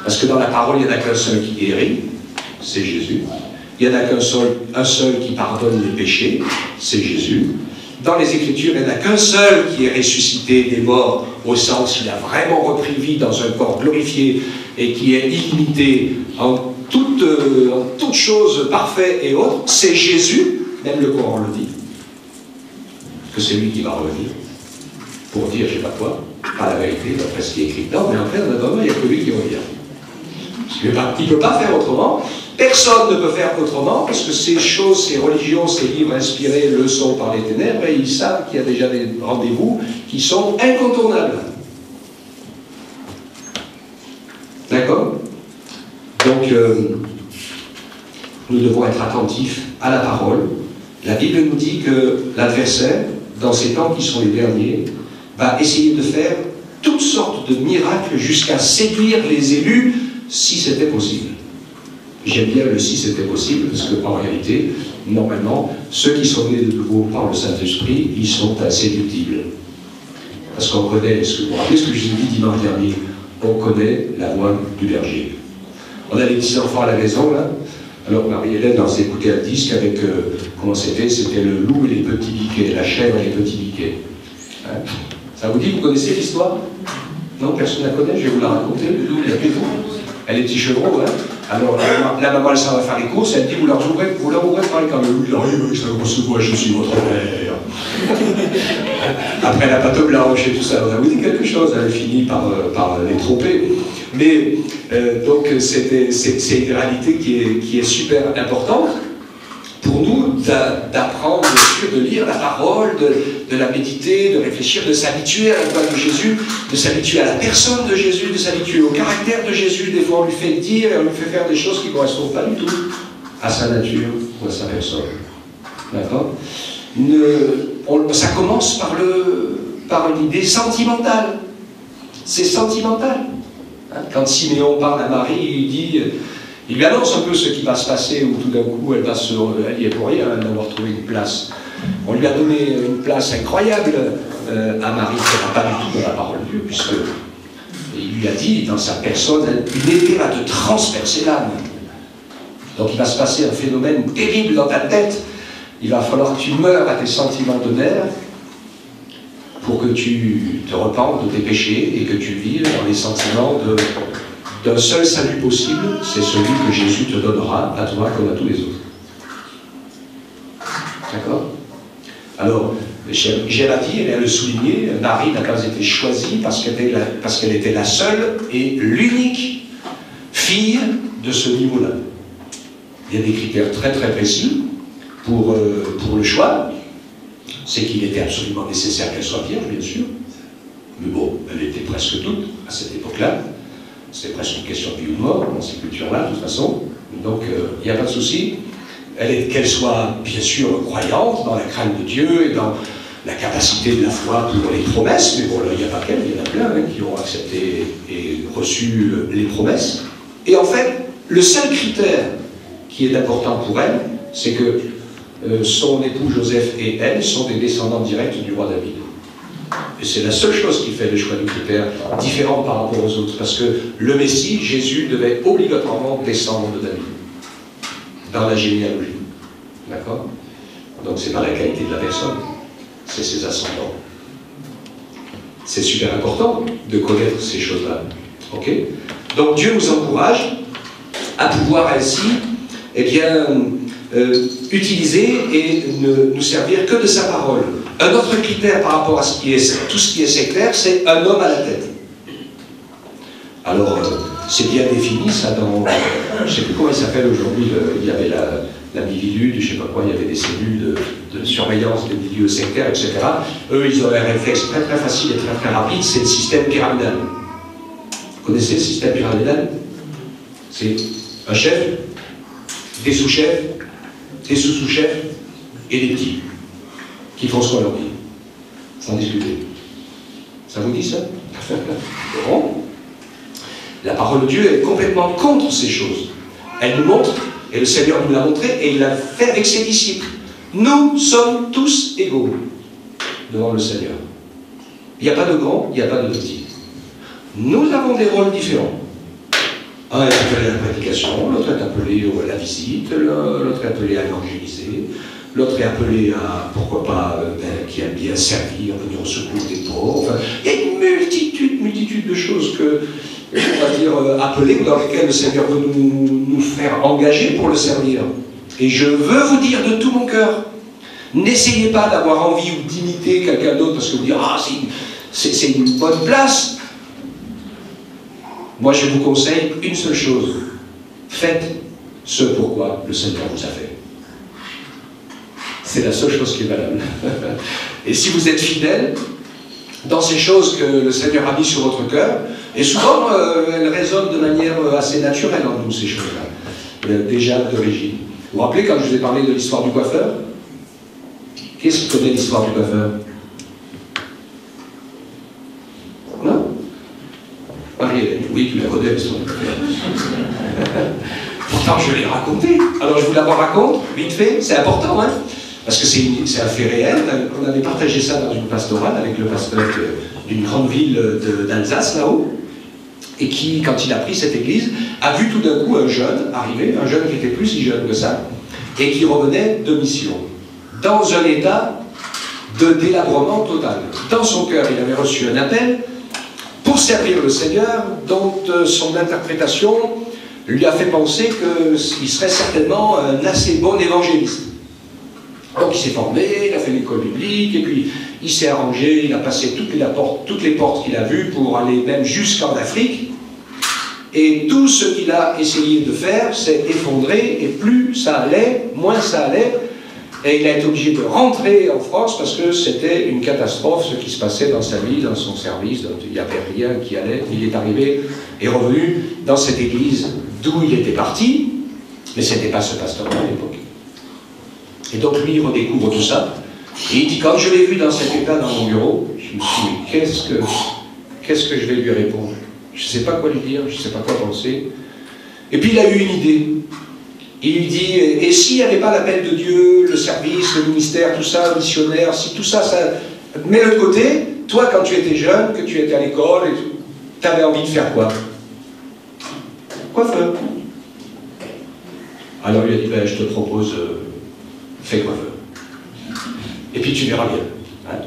Parce que dans la parole, il n'y en a qu'un seul qui guérit, c'est Jésus. Il n'y en a qu'un seul qui pardonne les péchés, c'est Jésus. Dans les Écritures, il n'y en a qu'un seul qui est ressuscité des morts, au sens il a vraiment repris vie dans un corps glorifié et qui est illimité en toute chose parfaite et autre, c'est Jésus, même le Coran le dit, que c'est lui qui va revenir, pour dire, je ne sais pas quoi, pas la vérité, d'après ce qui est écrit dedans, mais en fait, en attendant, il n'y a que lui qui revient. Il ne peut pas faire autrement, personne ne peut faire autrement, parce que ces choses, ces religions, ces livres inspirés le sont par les ténèbres, et ils savent qu'il y a déjà des rendez-vous qui sont incontournables. D'accord? Donc, nous devons être attentifs à la parole. La Bible nous dit que l'adversaire, dans ces temps qui sont les derniers, va essayer de faire toutes sortes de miracles jusqu'à séduire les élus, si c'était possible. J'aime bien le si c'était possible, parce qu'en réalité, normalement, ceux qui sont nés de nouveau par le Saint-Esprit, ils sont inséductibles. Parce qu'on connaît, vous vous rappelez ce que je vous ai dit dimanche dernier, on connaît la voix du berger. On a les petits enfants à la maison, là. Alors Marie-Hélène leur écouté un disque avec, comment c'était? C'était le loup et les petits biquets, la chèvre et les petits biquets. Hein? Ça vous dit, vous connaissez l'histoire? Non, personne ne la connaît, je vais vous la raconter, le loup et les petits elle est petits chevrons, hein. Alors la maman, elle s'en va faire les courses, elle dit, vous leur ouvrez pareil quand le loup, il arrive avec sa grosse voix, je suis votre mère. Après la pâte blanche et tout ça, ça vous dit quelque chose, elle finit par les tromper. Mais, donc, c'est une réalité qui est super importante pour nous d'apprendre, bien sûr, de lire la parole, de la méditer, de réfléchir, de s'habituer à la voix de Jésus, de s'habituer à la personne de Jésus, de s'habituer au caractère de Jésus. Des fois, on lui fait dire et on lui fait faire des choses qui ne correspondent pas du tout à sa nature ou à sa personne. D'accord? Ça commence par une idée sentimentale. C'est sentimental. Hein? Quand Siméon parle à Marie, il lui annonce un peu ce qui va se passer, où tout d'un coup, elle y est pour rien, d'avoir trouvé une place. On lui a donné une place incroyable à Marie, qui n'est pas du tout dans la parole de Dieu, puisque il lui a dit, dans sa personne, une épée va te transpercer l'âme. Donc il va se passer un phénomène terrible dans ta tête. Il va falloir que tu meures à tes sentiments de mère pour que tu te repentes de tes péchés et que tu vives dans les sentiments d'un seul salut possible, c'est celui que Jésus te donnera à toi comme à tous les autres. D'accord? Alors, j'aime à dire, et à le souligner, Marie n'a pas été choisie parce qu'elle était la seule et l'unique fille de ce niveau-là. Il y a des critères très très précis pour le choix. C'est qu'il était absolument nécessaire qu'elle soit vierge, bien sûr. Mais bon, elle était presque toute à cette époque-là. C'est presque une question de vie ou de mort dans ces cultures-là, de toute façon. Donc, il n'y a pas de souci. Qu'elle soit, bien sûr, croyante dans la crainte de Dieu et dans la capacité de la foi pour les promesses. Mais bon, là, il n'y a pas qu'elle, il y en a plein qui ont accepté et reçu les promesses. Et en fait, le seul critère qui est important pour elle, c'est que son époux Joseph et elle sont des descendants directs du roi David. Et c'est la seule chose qui fait le choix du critère différent par rapport aux autres. Parce que le Messie, Jésus, devait obligatoirement descendre de David. Dans la généalogie. D'accord? Donc c'est pas la qualité de la personne, c'est ses ascendants. C'est super important de connaître ces choses-là. Ok? Donc Dieu nous encourage à pouvoir ainsi, eh bien, utiliser et ne nous servir que de sa parole. Un autre critère par rapport à tout ce qui est sectaire, c'est un homme à la tête. Alors, c'est bien défini, ça, dans... Je ne sais plus comment il s'appelle aujourd'hui, il y avait la Mivilude, je ne sais pas quoi, il y avait des cellules de surveillance des milieux sectaires, etc. Eux, ils ont un réflexe très très facile et très très rapide, c'est le système pyramidal. Vous connaissez le système pyramidal? C'est un chef, des sous-chefs, des sous-sous-chefs et des petits qui font ce qu'on leur dit, sans discuter. Ça vous dit ça? Bon. La parole de Dieu est complètement contre ces choses. Elle nous montre, et le Seigneur nous l'a montré, et il l'a fait avec ses disciples. Nous sommes tous égaux devant le Seigneur. Il n'y a pas de grands, il n'y a pas de petits. Nous avons des rôles différents. Un est appelé à la prédication, l'autre est appelé à la visite, l'autre est appelé à évangéliser, l'autre est appelé à, pourquoi pas, qui aime bien servir, venir au secours des pauvres. Enfin, il y a une multitude de choses que, on va dire, appelées, dans lesquelles le Seigneur veut nous faire engager pour le servir. Et je veux vous dire de tout mon cœur, n'essayez pas d'avoir envie ou d'imiter quelqu'un d'autre parce que vous dites, ah, c'est une bonne place. Moi, je vous conseille une seule chose. Faites ce pourquoi le Seigneur vous a fait. C'est la seule chose qui est valable. Et si vous êtes fidèle dans ces choses que le Seigneur a mis sur votre cœur, et souvent, elles résonnent de manière assez naturelle en nous, ces choses-là, déjà d'origine. Vous vous rappelez quand je vous ai parlé de l'histoire du coiffeur? Qu'est-ce qui connaît l'histoire du coiffeur? Non? Marie-Hélène, oui, tu la connais, l'histoire du coiffeur. Pourtant, je l'ai raconté. Alors, je vous la raconte, vite fait, c'est important, hein? Parce que c'est un fait réel. On avait partagé ça dans une pastorale avec le pasteur d'une grande ville d'Alsace, là-haut, et qui, quand il a pris cette église, a vu tout d'un coup un jeune arriver, un jeune qui était plus si jeune que ça, et qui revenait de mission, dans un état de délabrement total. Dans son cœur, il avait reçu un appel pour servir le Seigneur, dont son interprétation lui a fait penser qu'il serait certainement un assez bon évangéliste. Donc il s'est formé, il a fait l'école biblique, et puis il s'est arrangé, il a passé toutes les portes qu'il a vues pour aller même jusqu'en Afrique. Et tout ce qu'il a essayé de faire s'est effondré, et plus ça allait, moins ça allait. Et il a été obligé de rentrer en France parce que c'était une catastrophe ce qui se passait dans sa vie, dans son service. Donc il n'y avait rien qui allait. Il est arrivé et revenu dans cette église d'où il était parti, mais ce n'était pas ce pasteur à l'époque. Et donc lui, il redécouvre tout ça. Et il dit, quand je l'ai vu dans cet état dans mon bureau, je me suis dit, qu'est-ce que je vais lui répondre? Je ne sais pas quoi lui dire, je ne sais pas quoi penser. Et puis il a eu une idée. Il lui dit, et s'il n'y avait pas l'appel de Dieu, le service, le ministère, tout ça, missionnaire, si tout ça, mets-le de côté, toi quand tu étais jeune, que tu étais à l'école, tu avais envie de faire quoi? Coiffeur. Alors il a dit, ben, je te propose, fais coiffeur. Et puis tu verras bien. Hein.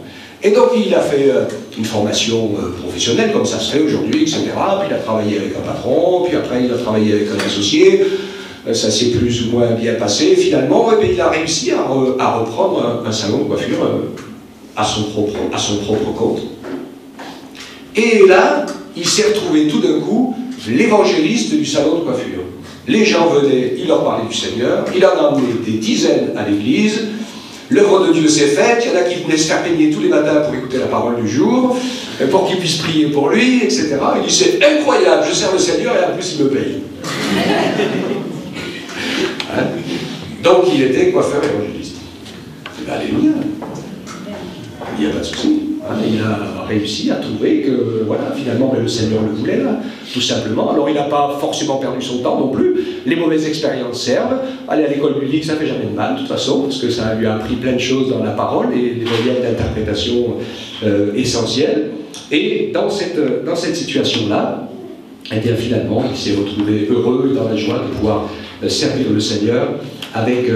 Et donc il a fait une formation professionnelle, comme ça se fait aujourd'hui, etc. Puis il a travaillé avec un patron, puis après il a travaillé avec un associé. Ça s'est plus ou moins bien passé. Finalement, eh bien, il a réussi à reprendre un salon de coiffure à son propre compte. Et là, il s'est retrouvé tout d'un coup l'évangéliste du salon de coiffure. Les gens venaient, il leur parlait du Seigneur, il en a emmené des dizaines à l'église, l'œuvre de Dieu s'est faite, il y en a qui venaient se faire peigner tous les matins pour écouter la parole du jour, pour qu'ils puissent prier pour lui, etc. Il dit, c'est incroyable, je sers le Seigneur et en plus il me paye. Hein? Donc il était coiffeur évangéliste. Alléluia. Il n'y a pas de souci. Hein? Il a réussi à trouver que, voilà, finalement, le Seigneur le voulait là, tout simplement. Alors il n'a pas forcément perdu son temps non plus. Les mauvaises expériences servent. Aller à l'école biblique, ça ne fait jamais de mal, de toute façon, parce que ça lui a appris plein de choses dans la parole et des moyens d'interprétation essentiels. Et dans cette situation-là, eh bien, finalement, il s'est retrouvé heureux dans la joie de pouvoir servir le Seigneur avec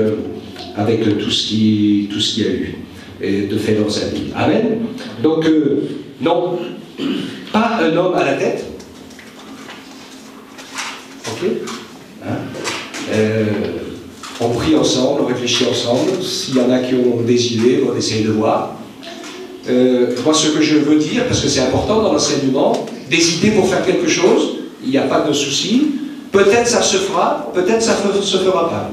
tout ce qu'il y a eu et de fait dans sa vie. Amen. Donc, non, pas un homme à la tête. Ok, hein? On prie ensemble, on réfléchit ensemble. S'il y en a qui ont des idées, on essaye de voir. Moi, ce que je veux dire, parce que c'est important dans l'enseignement, des idées pour faire quelque chose, il n'y a pas de souci. Peut-être ça se fera, peut-être ça ne se fera pas.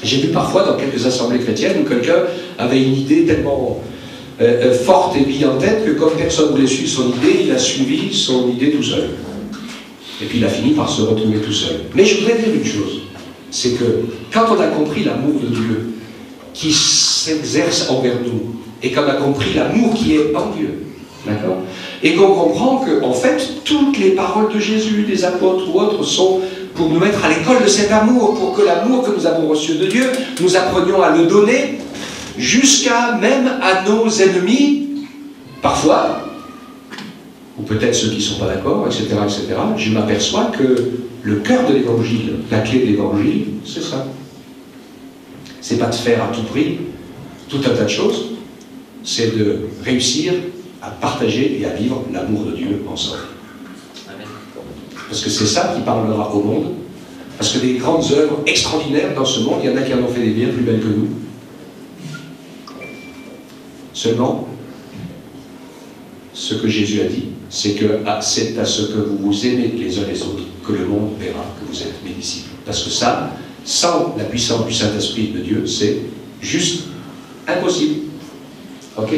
J'ai vu parfois dans quelques assemblées chrétiennes où quelqu'un avait une idée tellement forte et mise en tête que comme personne ne voulait suivre son idée, il a suivi son idée tout seul. Et puis il a fini par se retrouver tout seul. Mais je voudrais dire une chose, c'est que quand on a compris l'amour de Dieu qui s'exerce envers nous, et qu'on a compris l'amour qui est en Dieu, d'accord, et qu'on comprend que, en fait, toutes les paroles de Jésus, des apôtres ou autres, sont pour nous mettre à l'école de cet amour, pour que l'amour que nous avons reçu de Dieu, nous apprenions à le donner, jusqu'à même à nos ennemis, parfois, ou peut-être ceux qui ne sont pas d'accord, etc., etc., je m'aperçois que le cœur de l'évangile, la clé de l'évangile, c'est ça. C'est pas de faire à tout prix tout un tas de choses, c'est de réussir à partager et à vivre l'amour de Dieu ensemble. Amen. Parce que c'est ça qui parlera au monde. Parce que des grandes œuvres extraordinaires dans ce monde, il y en a qui en ont fait des bien plus belles que nous. Seulement, ce que Jésus a dit, c'est que c'est à ce que vous vous aimez les uns les autres que le monde verra que vous êtes mes disciples. Parce que ça, sans la puissance du Saint-Esprit de Dieu, c'est juste impossible. Ok?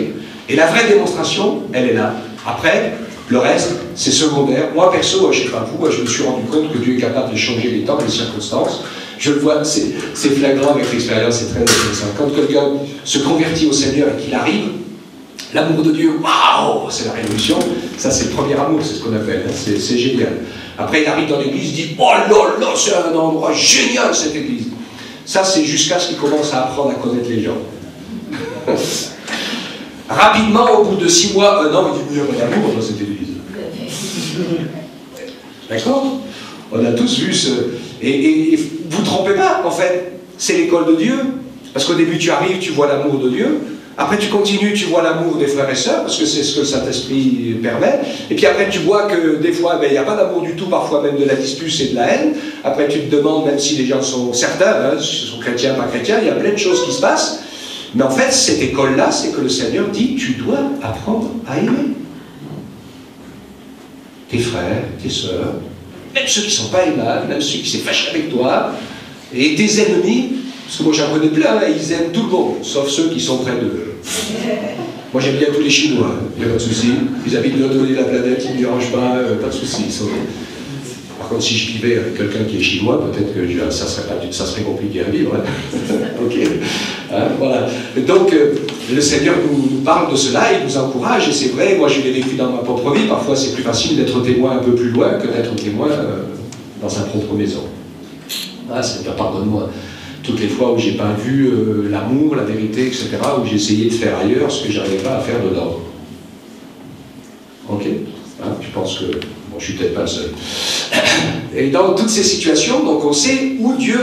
Et la vraie démonstration, elle est là. Après, le reste, c'est secondaire. Moi, perso, je ne sais pas vous, je me suis rendu compte que Dieu est capable de changer les temps et les circonstances. Je le vois, c'est flagrant avec l'expérience, c'est très intéressant. Quand quelqu'un se convertit au Seigneur et qu'il arrive, l'amour de Dieu, waouh, c'est la révolution. Ça, c'est le premier amour, c'est ce qu'on appelle. Hein, c'est génial. Après, il arrive dans l'église, il dit, oh là là, c'est un endroit génial, cette église. Ça, c'est jusqu'à ce qu'il commence à apprendre à connaître les gens. Rapidement, au bout de 6 mois, 1 an, il dit, il y a pas d'amour dans cette église. D'accord? On a tous vu ce... Et vous ne trompez pas, en fait. C'est l'école de Dieu. Parce qu'au début, tu arrives, tu vois l'amour de Dieu. Après, tu continues, tu vois l'amour des frères et sœurs, parce que c'est ce que le Saint-Esprit permet. Et puis après, tu vois que des fois, il n'y a pas d'amour du tout, parfois même de la dispute et de la haine. Après, tu te demandes, même si les gens sont certains, hein, si ce sont chrétiens, pas chrétiens, il y a plein de choses qui se passent. Mais en fait, cette école-là, c'est que le Seigneur dit, tu dois apprendre à aimer. Tes frères, tes sœurs, même ceux qui ne sont pas aimables, même ceux qui s'est fâchés avec toi, et tes ennemis, parce que moi j'en connais plein, ils aiment tout le monde, sauf ceux qui sont près d'eux. Moi j'aime bien tous les Chinois, il n'y a pas de souci. Ils habitent de l'autre côté de la planète, ils ne me dérangent pas, pas de souci. Par contre, si je vivais avec quelqu'un qui est chinois, peut-être que ça serait compliqué à vivre. Hein. Ok. Hein, voilà. Donc, le Seigneur nous parle de cela, il nous encourage, et c'est vrai, moi je l'ai vécu dans ma propre vie, parfois c'est plus facile d'être témoin un peu plus loin que d'être témoin dans sa propre maison. Ah, Seigneur, pardonne-moi. Toutes les fois où j'ai pas vu l'amour, la vérité, etc., où j'ai essayé de faire ailleurs ce que je n'arrivais pas à faire dedans. Ok. Hein, je pense que... Bon, je suis peut-être pas le seul. Et dans toutes ces situations, donc on sait où Dieu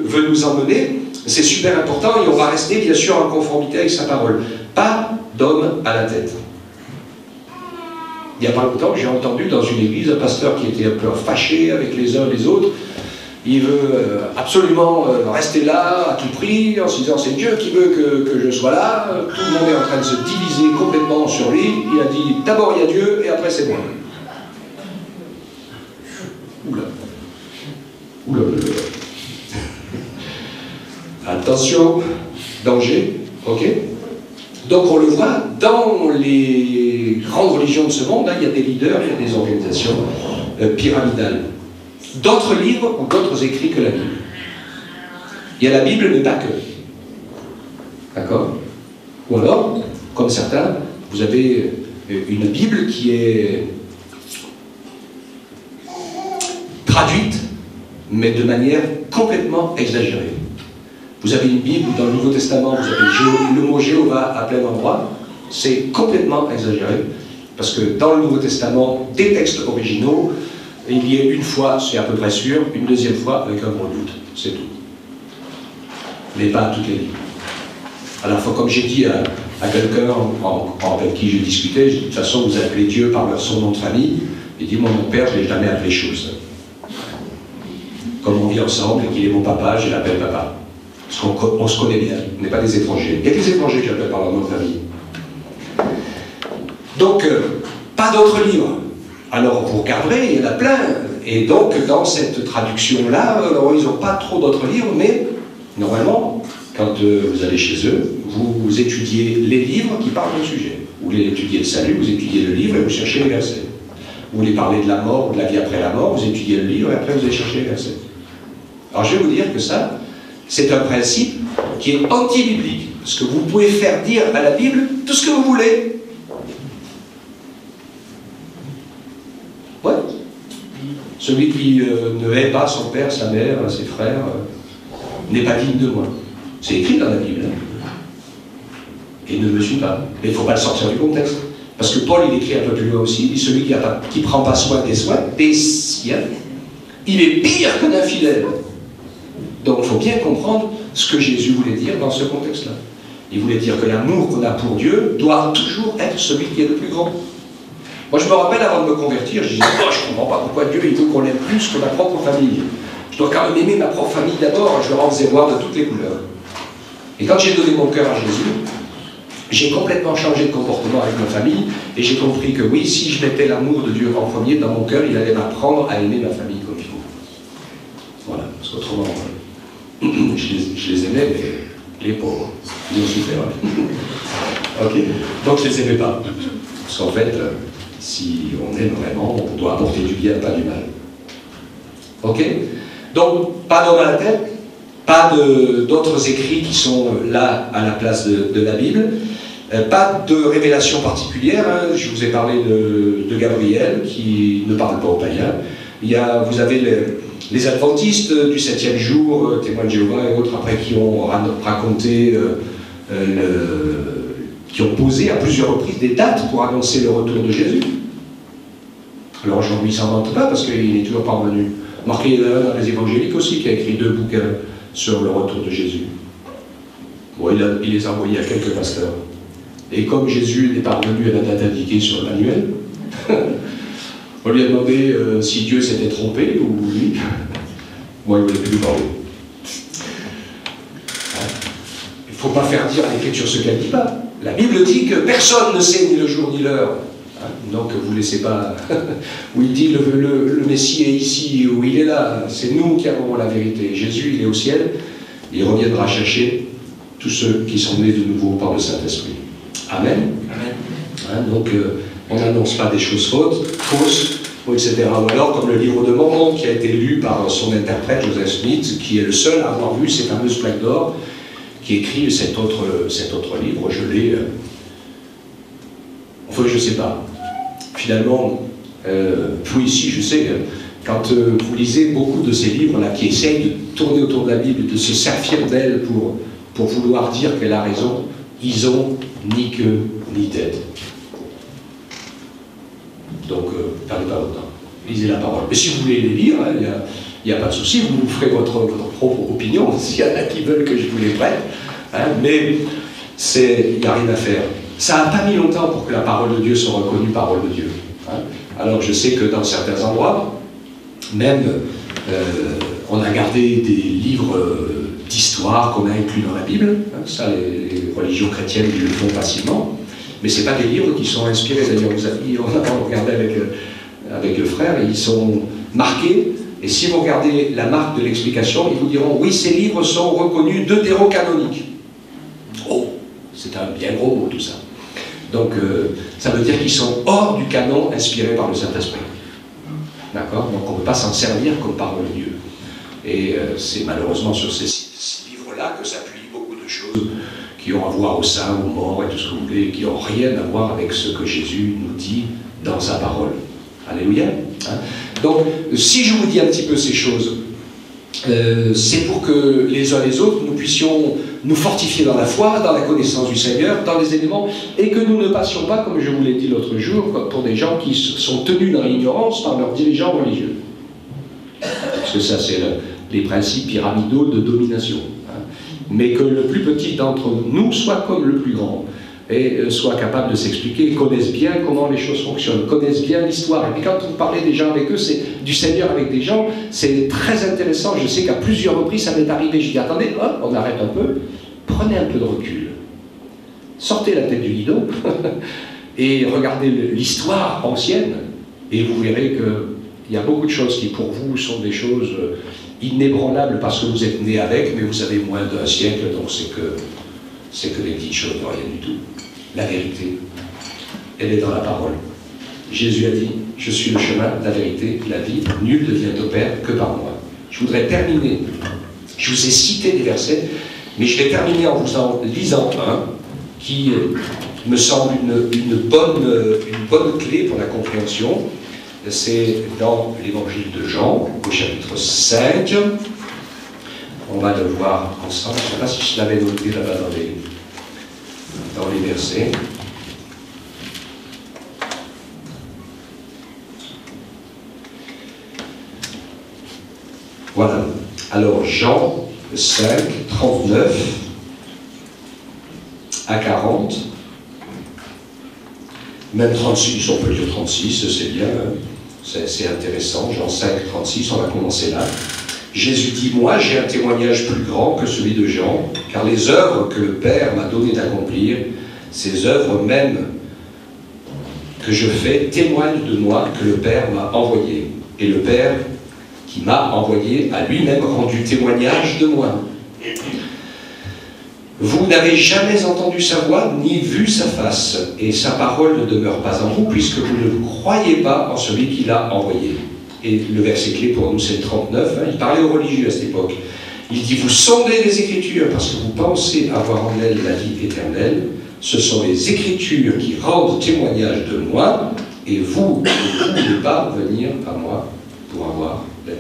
veut nous emmener. C'est super important et on va rester bien sûr en conformité avec sa parole. Pas d'homme à la tête. Il n'y a pas longtemps, j'ai entendu dans une église un pasteur qui était un peu fâché avec les uns et les autres. Il veut absolument rester là à tout prix, en se disant c'est Dieu qui veut que je sois là. Tout le monde est en train de se diviser complètement sur lui. Il a dit d'abord il y a Dieu et après c'est moi. Oula. Oula. Attention, danger, ok? Donc on le voit, dans les grandes religions de ce monde, hein, il y a des leaders, il y a des organisations pyramidales. D'autres livres ou d'autres écrits que la Bible. Il y a la Bible, mais pas que. D'accord? Ou alors, comme certains, vous avez une Bible qui est traduite, mais de manière complètement exagérée. Vous avez une Bible où dans le Nouveau Testament, vous avez le mot Jéhovah à plein endroit, c'est complètement exagéré, parce que dans le Nouveau Testament, des textes originaux, il y a une fois, c'est à peu près sûr, une deuxième fois avec un gros doute, c'est tout. Mais pas à toutes les Bibles. Alors, comme j'ai dit à quelqu'un avec qui j'ai discuté, de toute façon, vous appelez Dieu par son nom de famille, il dit, moi, mon père, je ne l'ai jamais appelé chose. Comme on vit ensemble et qu'il est mon papa, je l'appelle papa. Parce qu'on se connaît bien, on n'est pas des étrangers. Il y a des étrangers que j'appelle par leur nom de famille. Donc, pas d'autres livres. Alors, vous regarderez, il y en a plein. Et donc, dans cette traduction-là, alors, ils n'ont pas trop d'autres livres, mais Normalement, quand vous allez chez eux, vous étudiez les livres qui parlent du sujet. Vous voulez étudier le salut, vous étudiez le livre et vous cherchez les versets. Vous voulez parler de la mort ou de la vie après la mort, vous étudiez le livre et après vous allez chercher les versets. Alors je vais vous dire que ça, c'est un principe qui est anti-biblique. Parce que vous pouvez faire dire à la Bible tout ce que vous voulez. Ouais. Celui qui ne hait pas son père, sa mère, ses frères, n'est pas digne de moi. C'est écrit dans la Bible. Et ne me suit pas. Mais il ne faut pas le sortir du contexte. Parce que Paul, il écrit un peu plus loin aussi, il dit celui qui ne prend pas soin des siens, il est pire qu'un infidèle. Donc il faut bien comprendre ce que Jésus voulait dire dans ce contexte-là. Il voulait dire que l'amour qu'on a pour Dieu doit toujours être celui qui est le plus grand. Moi je me rappelle avant de me convertir, je disais oh, je ne comprends pas pourquoi Dieu il veut qu'on l'aime plus que ma propre famille. Je dois quand même aimer ma propre famille d'abord, je leur en faisais voir de toutes les couleurs. Et quand j'ai donné mon cœur à Jésus, j'ai complètement changé de comportement avec ma famille et j'ai compris que oui, si je mettais l'amour de Dieu en premier dans mon cœur, il allait m'apprendre à aimer ma famille comme il faut. Voilà, parce qu'autrement, je les aimais, mais les pauvres, ils ont souffert. Ok, donc je les aimais pas. Parce qu'en fait, si on aime vraiment, on doit apporter du bien, pas du mal. Ok? Donc, pas d'homme à la tête, pas d'autres écrits qui sont là à la place de la Bible, pas de révélation particulière. Hein. Je vous ai parlé de Gabriel, qui ne parle pas aux païens. Vous avez les adventistes du 7e jour, témoins de Jéhovah et autres, après qui ont raconté, qui ont posé à plusieurs reprises des dates pour annoncer le retour de Jésus. Alors aujourd'hui, il ne s'en vante pas parce qu'il n'est toujours pas revenu. Marqué, il y en a dans les évangéliques aussi qui a écrit 2 bouquins sur le retour de Jésus. Bon, il les a envoyés à quelques pasteurs. Et comme Jésus n'est pas revenu à la date indiquée sur le manuel, on lui a demandé si Dieu s'était trompé ou lui. Moi, il ne voulait plus lui parler. Il ne faut pas faire dire à l'Écriture ce qu'elle ne dit pas. La Bible dit que personne ne sait ni le jour ni l'heure. Donc vous ne laissez pas... où il dit le Messie est ici, où il est là. C'est nous qui avons la vérité. Jésus, il est au ciel. Il reviendra chercher tous ceux qui sont nés de nouveau par le Saint-Esprit. Amen. Amen. Donc on n'annonce pas des choses fausses, etc. Ou alors comme le livre de Mormon qui a été lu par son interprète, Joseph Smith, qui est le seul à avoir vu ces fameuses plaques d'or, qui écrit cet autre livre. Je l'ai... Enfin, je ne sais pas. Finalement, vous ici, je sais, quand vous lisez beaucoup de ces livres-là qui essayent de tourner autour de la Bible, de se servir d'elle pour vouloir dire qu'elle a raison, ils ont ni queue ni tête. Donc, perdez pas votre temps. Lisez la parole. Mais si vous voulez les lire, il n'y a pas de souci, vous ferez votre propre opinion, s'il y en a qui veulent que je vous les prête. Hein, mais il n'y a rien à faire. Ça n'a pas mis longtemps pour que la parole de Dieu soit reconnue parole de Dieu. Hein. Alors je sais que dans certains endroits, même on a gardé des livres d'histoire qu'on a inclus dans la Bible. Hein. Ça, les religions chrétiennes ils le font facilement. Mais ce n'est pas des livres qui sont inspirés. D'ailleurs, on a regardé avec le frère, et ils sont marqués. Et si vous regardez la marque de l'explication, ils vous diront, oui, ces livres sont reconnus deutérocanoniques. Oh, c'est un bien gros mot tout ça. Donc, ça veut dire qu'ils sont hors du canon inspiré par le Saint-Esprit. D'accord? Donc, on ne peut pas s'en servir comme parole de Dieu. Et c'est malheureusement sur ces livres-là que s'appuient beaucoup de choses qui ont à voir au sein, aux morts et tout ce que vous voulez, qui n'ont rien à voir avec ce que Jésus nous dit dans sa parole. Alléluia. Hein? Donc, si je vous dis un petit peu ces choses, c'est pour que les uns les autres, nous puissions nous fortifier dans la foi, dans la connaissance du Seigneur, dans les éléments, et que nous ne passions pas, comme je vous l'ai dit l'autre jour, pour des gens qui sont tenus dans l'ignorance par leurs dirigeants religieux. Parce que ça, c'est les principes pyramidaux de domination. Hein. Mais que le plus petit d'entre nous soit comme le plus grand, et soit capable de s'expliquer, connaissent bien comment les choses fonctionnent, connaissent bien l'histoire. Et puis quand vous parlez des gens avec eux, c'est du Seigneur avec des gens, c'est très intéressant. Je sais qu'à plusieurs reprises, ça m'est arrivé. Je dis, attendez, hop, on arrête un peu, prenez un peu de recul. Sortez la tête du guidon et regardez l'histoire ancienne, et vous verrez qu'il y a beaucoup de choses qui, pour vous, sont des choses inébranlable parce que vous êtes né avec, mais vous avez moins d'un siècle, donc c'est que des petites choses, rien du tout. La vérité, elle est dans la parole. Jésus a dit, je suis le chemin, la vérité, la vie, nul ne vient au Père que par moi. Je voudrais terminer, je vous ai cité des versets, mais je vais terminer en vous en lisant un qui me semble une bonne clé pour la compréhension. C'est dans l'évangile de Jean, au chapitre 5. On va le voir ensemble. Je ne sais pas si je l'avais noté là-bas dans les versets. Voilà. Alors, Jean 5, 39 à 40. Même 36, on peut dire 36, c'est bien. C'est intéressant. Jean 5, 36, on va commencer là. Jésus dit, moi j'ai un témoignage plus grand que celui de Jean, car les œuvres que le Père m'a donné d'accomplir, ces œuvres même que je fais, témoignent de moi que le Père m'a envoyé. Et le Père qui m'a envoyé a lui-même rendu témoignage de moi. Vous n'avez jamais entendu sa voix, ni vu sa face, et sa parole ne demeure pas en vous, puisque vous ne croyez pas en celui qui l'a envoyé. Et le verset clé pour nous, c'est le 39. Il parlait aux religieux à cette époque. Il dit, vous sondez les Écritures parce que vous pensez avoir en elles la vie éternelle. Ce sont les Écritures qui rendent témoignage de moi, et vous ne pouvez pas venir à moi pour avoir la vie.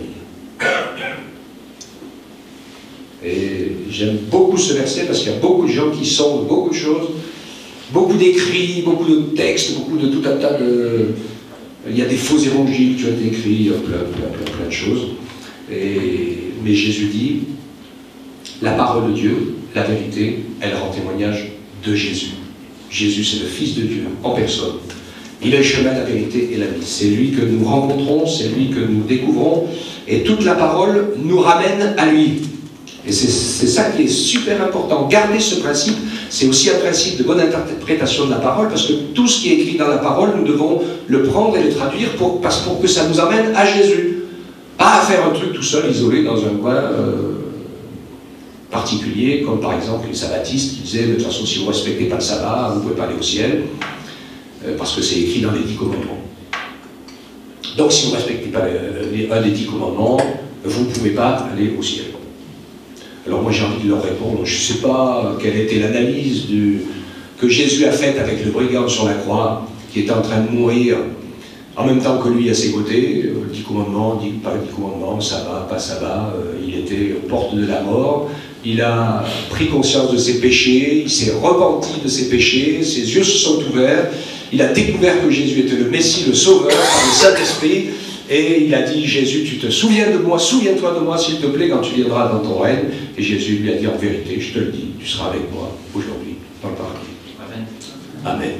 Et j'aime beaucoup ce verset parce qu'il y a beaucoup de gens qui sondent beaucoup de choses, beaucoup d'écrits, beaucoup de textes, beaucoup de tout un tas de... Il y a des faux évangiles qui ont été écrits, plein de choses. Mais Jésus dit, la parole de Dieu, la vérité, elle rend témoignage de Jésus. Jésus, c'est le Fils de Dieu, en personne. Il est le chemin, la vérité et la vie. C'est lui que nous rencontrons, c'est lui que nous découvrons, et toute la parole nous ramène à lui. Et c'est ça qui est super important. Garder ce principe, c'est aussi un principe de bonne interprétation de la parole, parce que tout ce qui est écrit dans la parole, nous devons le prendre et le traduire pour que ça nous amène à Jésus. Pas à faire un truc tout seul, isolé, dans un coin particulier, comme par exemple les sabbatistes qui disaient, de toute façon, si vous ne respectez pas le sabbat, vous ne pouvez pas aller au ciel, parce que c'est écrit dans les 10 commandements. Donc si vous ne respectez pas un des 10 commandements, vous ne pouvez pas aller au ciel. Alors moi j'ai envie de leur répondre, je ne sais pas quelle était l'analyse que Jésus a faite avec le brigand sur la croix, qui était en train de mourir en même temps que lui à ses côtés. Le 10 commandements, pas le 10 commandements, ça va, pas ça va, il était aux portes de la mort, il a pris conscience de ses péchés, il s'est repenti de ses péchés, ses yeux se sont ouverts, il a découvert que Jésus était le Messie, le Sauveur, par le Saint-Esprit. Et il a dit, Jésus, tu te souviens de moi, souviens-toi de moi, s'il te plaît, quand tu viendras dans ton règne. Et Jésus lui a dit, en vérité, je te le dis, tu seras avec moi aujourd'hui, dans le paradis. Amen. Amen.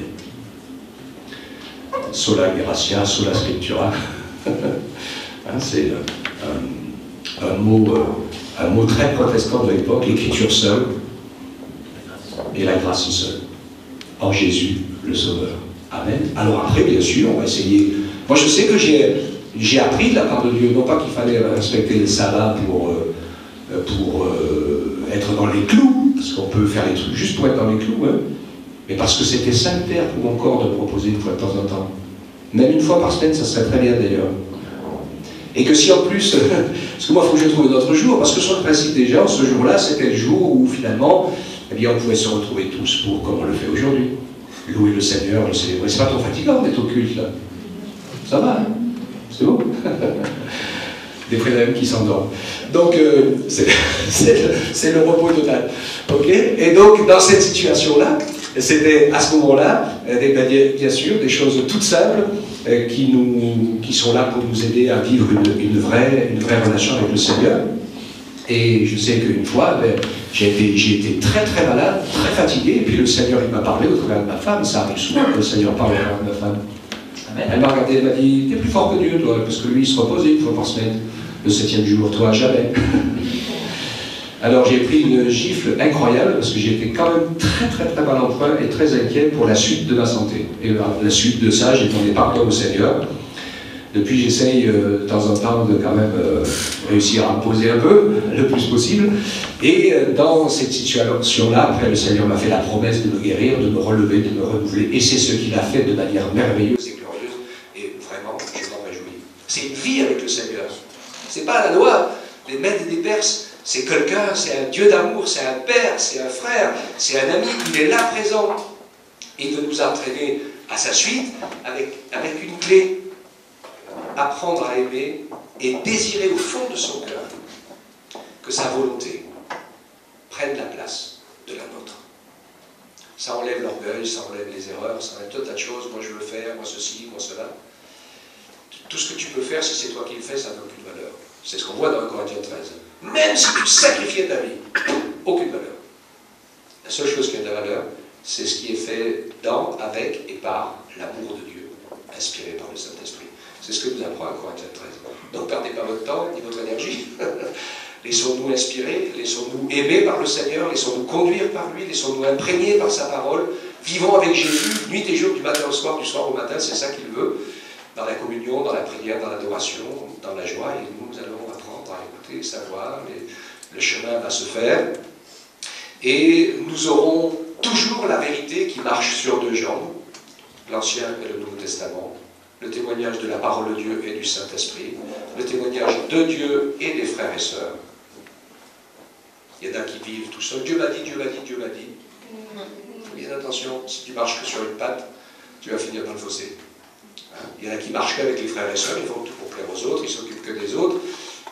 Sola gratia, sola scriptura. C'est un mot très protestant de l'époque, l'écriture seule, et la grâce seule, en Jésus, le Sauveur. Amen. Alors après, bien sûr, on va essayer... Moi, je sais que j'ai appris de la part de Dieu, non pas qu'il fallait respecter le sabbat pour être dans les clous, parce qu'on peut faire les trucs juste pour être dans les clous, hein, mais parce que c'était salutaire pour mon corps de proposer une fois de temps en temps. Même une fois par semaine, ça serait très bien d'ailleurs. Et que si en plus, parce que moi il faut que je trouve d'autres jours, parce que sur le principe des gens, ce jour-là, c'était le jour où finalement, eh bien, on pouvait se retrouver tous pour, comme on le fait aujourd'hui, louer le Seigneur, le célébrer. C'est pas trop fatigant d'être au culte là. Ça va, hein? C'est bon. Des frères qui s'endorment. Donc, c'est le repos total. Ok. Et donc, dans cette situation-là, c'était à ce moment-là, bien sûr, des choses toutes simples qui sont là pour nous aider à vivre une vraie relation avec le Seigneur. Et je sais qu'une fois, j'ai été très très malade, très fatigué, et puis le Seigneur il m'a parlé au travers de ma femme. Ça arrive souvent que le Seigneur parle au travers de ma femme. Elle m'a regardé, elle m'a dit, t'es plus fort que Dieu, toi, parce que lui, il se reposait une fois par semaine. Le 7e jour, toi, jamais. Alors j'ai pris une gifle incroyable, parce que j'étais quand même très très très mal en point et très inquiet pour la suite de ma santé. Et la suite de ça, j'ai demandé pardon au Seigneur. Depuis, j'essaye de temps en temps de quand même réussir à me poser un peu, le plus possible. Et dans cette situation-là, après, le Seigneur m'a fait la promesse de me guérir, de me relever, de me renouveler. Et c'est ce qu'il a fait de manière merveilleuse et glorieuse. Et vraiment, je m'en réjouis. C'est une vie avec le Seigneur. C'est pas la loi des Mèdes et des Perses. C'est quelqu'un, c'est un Dieu d'amour, c'est un père, c'est un frère, c'est un ami. Il est là présent. Et il veut nous entraîner à sa suite avec une clé. Apprendre à aimer et désirer au fond de son cœur que sa volonté prenne la place de la nôtre. Ça enlève l'orgueil, ça enlève les erreurs, ça enlève tout un tas de choses. Moi je veux faire, moi ceci, moi cela. Tout ce que tu peux faire, si c'est toi qui le fais, ça n'a aucune valeur. C'est ce qu'on voit dans 1 Corinthiens 13. Même si tu sacrifiais ta vie, aucune valeur. La seule chose qui a de la valeur, c'est ce qui est fait dans, avec et par l'amour de Dieu, inspiré par le Saint-Esprit. C'est ce que nous apprend 1 Corinthiens 13. Donc, perdez pas votre temps ni votre énergie. Laissons-nous inspirer, laissons-nous aimer par le Seigneur, laissons-nous conduire par lui, laissons-nous imprégner par sa parole. Vivons avec Jésus, nuit et jour, du matin au soir, du soir au matin, c'est ça qu'il veut. Dans la communion, dans la prière, dans l'adoration, dans la joie. Et nous allons apprendre à écouter, savoir. Le chemin va se faire. Et nous aurons toujours la vérité qui marche sur deux jambes, l'Ancien et le Nouveau Testament. Le témoignage de la parole de Dieu et du Saint-Esprit, le témoignage de Dieu et des frères et sœurs. Il y en a qui vivent tout seuls. Dieu m'a dit, Dieu m'a dit, Dieu m'a dit. Fais bien attention, si tu marches que sur une patte, tu vas finir dans le fossé. Il y en a qui marchent qu'avec les frères et sœurs, ils font tout pour plaire aux autres, ils s'occupent que des autres.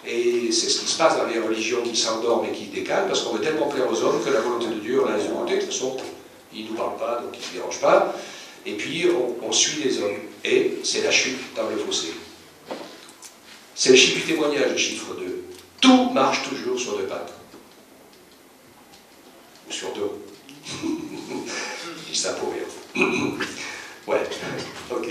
Et c'est ce qui se passe dans les religions qui s'endorment et qui décalent, parce qu'on veut tellement plaire aux hommes que la volonté de Dieu, on la laisse de côté. De toute façon, ils ne nous parlent pas, donc ils ne se dérangent pas. Et puis, on suit les hommes. Et c'est la chute dans le fossé. C'est le chiffre du témoignage, le chiffre 2. Tout marche toujours sur deux pattes. Ou sur deux. Je dis ça pour rire. Ouais, ok.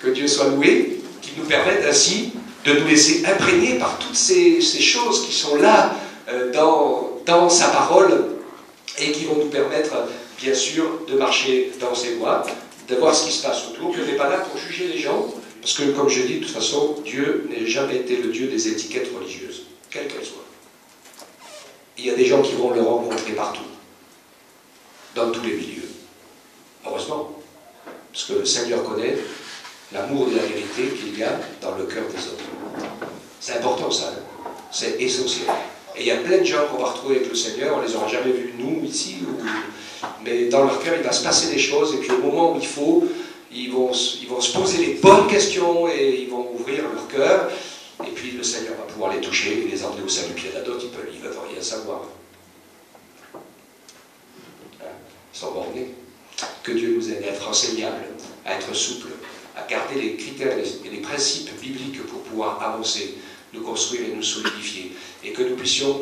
Que Dieu soit loué, qu'il nous permette ainsi de nous laisser imprégner par toutes ces choses qui sont là dans sa parole et qui vont nous permettre, bien sûr, de marcher dans ses voies, de voir ce qui se passe autour. Dieu n'est pas là pour juger les gens, parce que, comme je dis, de toute façon, Dieu n'a jamais été le Dieu des étiquettes religieuses, quelles qu'elles soient. Il y a des gens qui vont le rencontrer partout, dans tous les milieux. Heureusement, parce que le Seigneur connaît l'amour de la vérité qu'il y a dans le cœur des autres. C'est important ça, hein? C'est essentiel. Et il y a plein de gens qu'on va retrouver avec le Seigneur, on ne les aura jamais vus nous, ici, mais dans leur cœur, il va se passer des choses, et puis au moment où il faut, ils vont se poser les bonnes questions, et ils vont ouvrir leur cœur, et puis le Seigneur va pouvoir les toucher, et les emmener au salut. Puis il y en a d'autres, ils ne veulent rien savoir. Hein? Ils sont bornés. Que Dieu nous aide à être enseignables, à être souples, à garder les critères et les principes bibliques pour pouvoir avancer, nous construire et nous solidifier, et que nous puissions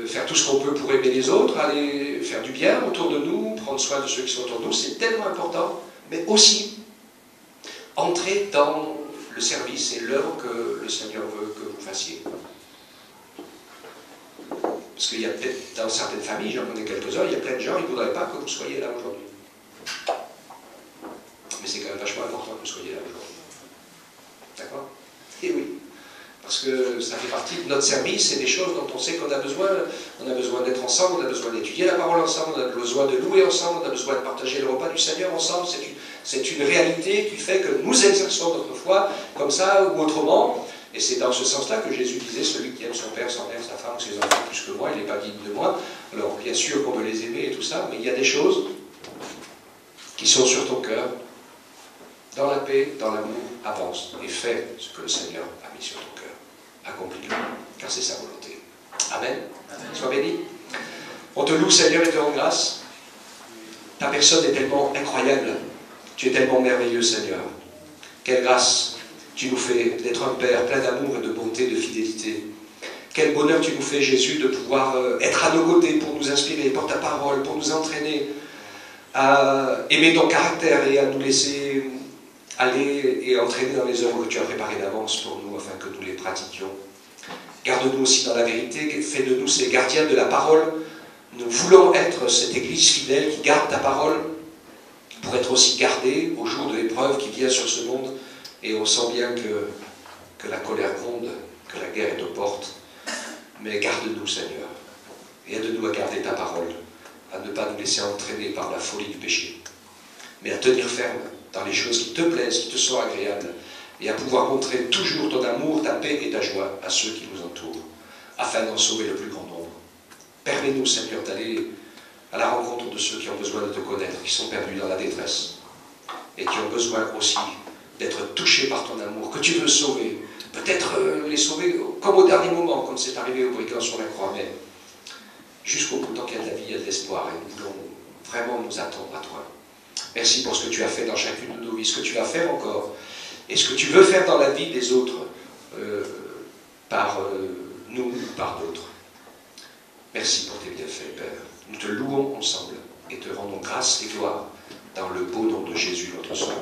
faire tout ce qu'on peut pour aimer les autres, aller faire du bien autour de nous, prendre soin de ceux qui sont autour de nous, c'est tellement important, mais aussi entrer dans le service et l'œuvre que le Seigneur veut que vous fassiez. Parce qu'il y a peut-être, dans certaines familles, j'en connais quelques-uns, il y a plein de gens, ils ne voudraient pas que vous soyez là aujourd'hui. Mais c'est quand même vachement important que vous soyez là aujourd'hui. D'accord? Et oui. Parce que ça fait partie de notre service, c'est des choses dont on sait qu'on a besoin. On a besoin d'être ensemble, on a besoin d'étudier la parole ensemble, on a besoin de louer ensemble, on a besoin de partager le repas du Seigneur ensemble. C'est une réalité qui fait que nous exerçons notre foi comme ça ou autrement. Et c'est dans ce sens-là que Jésus disait, celui qui aime son père, sa mère, sa femme, ses enfants plus que moi, il n'est pas digne de moi. Alors bien sûr qu'on veut les aimer et tout ça, mais il y a des choses qui sont sur ton cœur. Dans la paix, dans l'amour, avance et fais ce que le Seigneur a mis sur ton cœur. Accomplis-le, car c'est sa volonté. Amen. Amen. Sois béni. On te loue, Seigneur, et te rend grâce. Ta personne est tellement incroyable. Tu es tellement merveilleux, Seigneur. Quelle grâce tu nous fais d'être un Père plein d'amour et de bonté, de fidélité. Quel bonheur tu nous fais, Jésus, de pouvoir être à nos côtés pour nous inspirer par ta parole, pour nous entraîner à aimer ton caractère et à nous laisser aller et entraîner dans les œuvres que tu as préparées d'avance pour nous, afin que nous les pratiquions. Garde-nous aussi dans la vérité, fais de nous ces gardiens de la parole. Nous voulons être cette Église fidèle qui garde ta parole, pour être aussi gardée au jour de l'épreuve qui vient sur ce monde, Et on sent bien que la colère gronde, que la guerre est aux portes. Mais garde-nous, Seigneur, et aide-nous à garder ta parole, à ne pas nous laisser entraîner par la folie du péché, mais à tenir ferme dans les choses qui te plaisent, qui te sont agréables, et à pouvoir montrer toujours ton amour, ta paix et ta joie à ceux qui nous entourent, afin d'en sauver le plus grand nombre. Permets-nous, Seigneur, d'aller à la rencontre de ceux qui ont besoin de te connaître, qui sont perdus dans la détresse, et qui ont besoin aussi d'être touchés par ton amour, que tu veux sauver. Peut-être les sauver comme au dernier moment, comme c'est arrivé au brigand sur la croix, mais jusqu'au bout, tant qu'il y a de la vie, il y a de l'espoir, et nous voulons vraiment nous attendre à toi. Merci pour ce que tu as fait dans chacune de nos vies, ce que tu vas faire encore, et ce que tu veux faire dans la vie des autres, par nous ou par d'autres. Merci pour tes bienfaits, Père. Nous te louons ensemble, et te rendons grâce et gloire dans le beau nom de Jésus, notre Sauveur.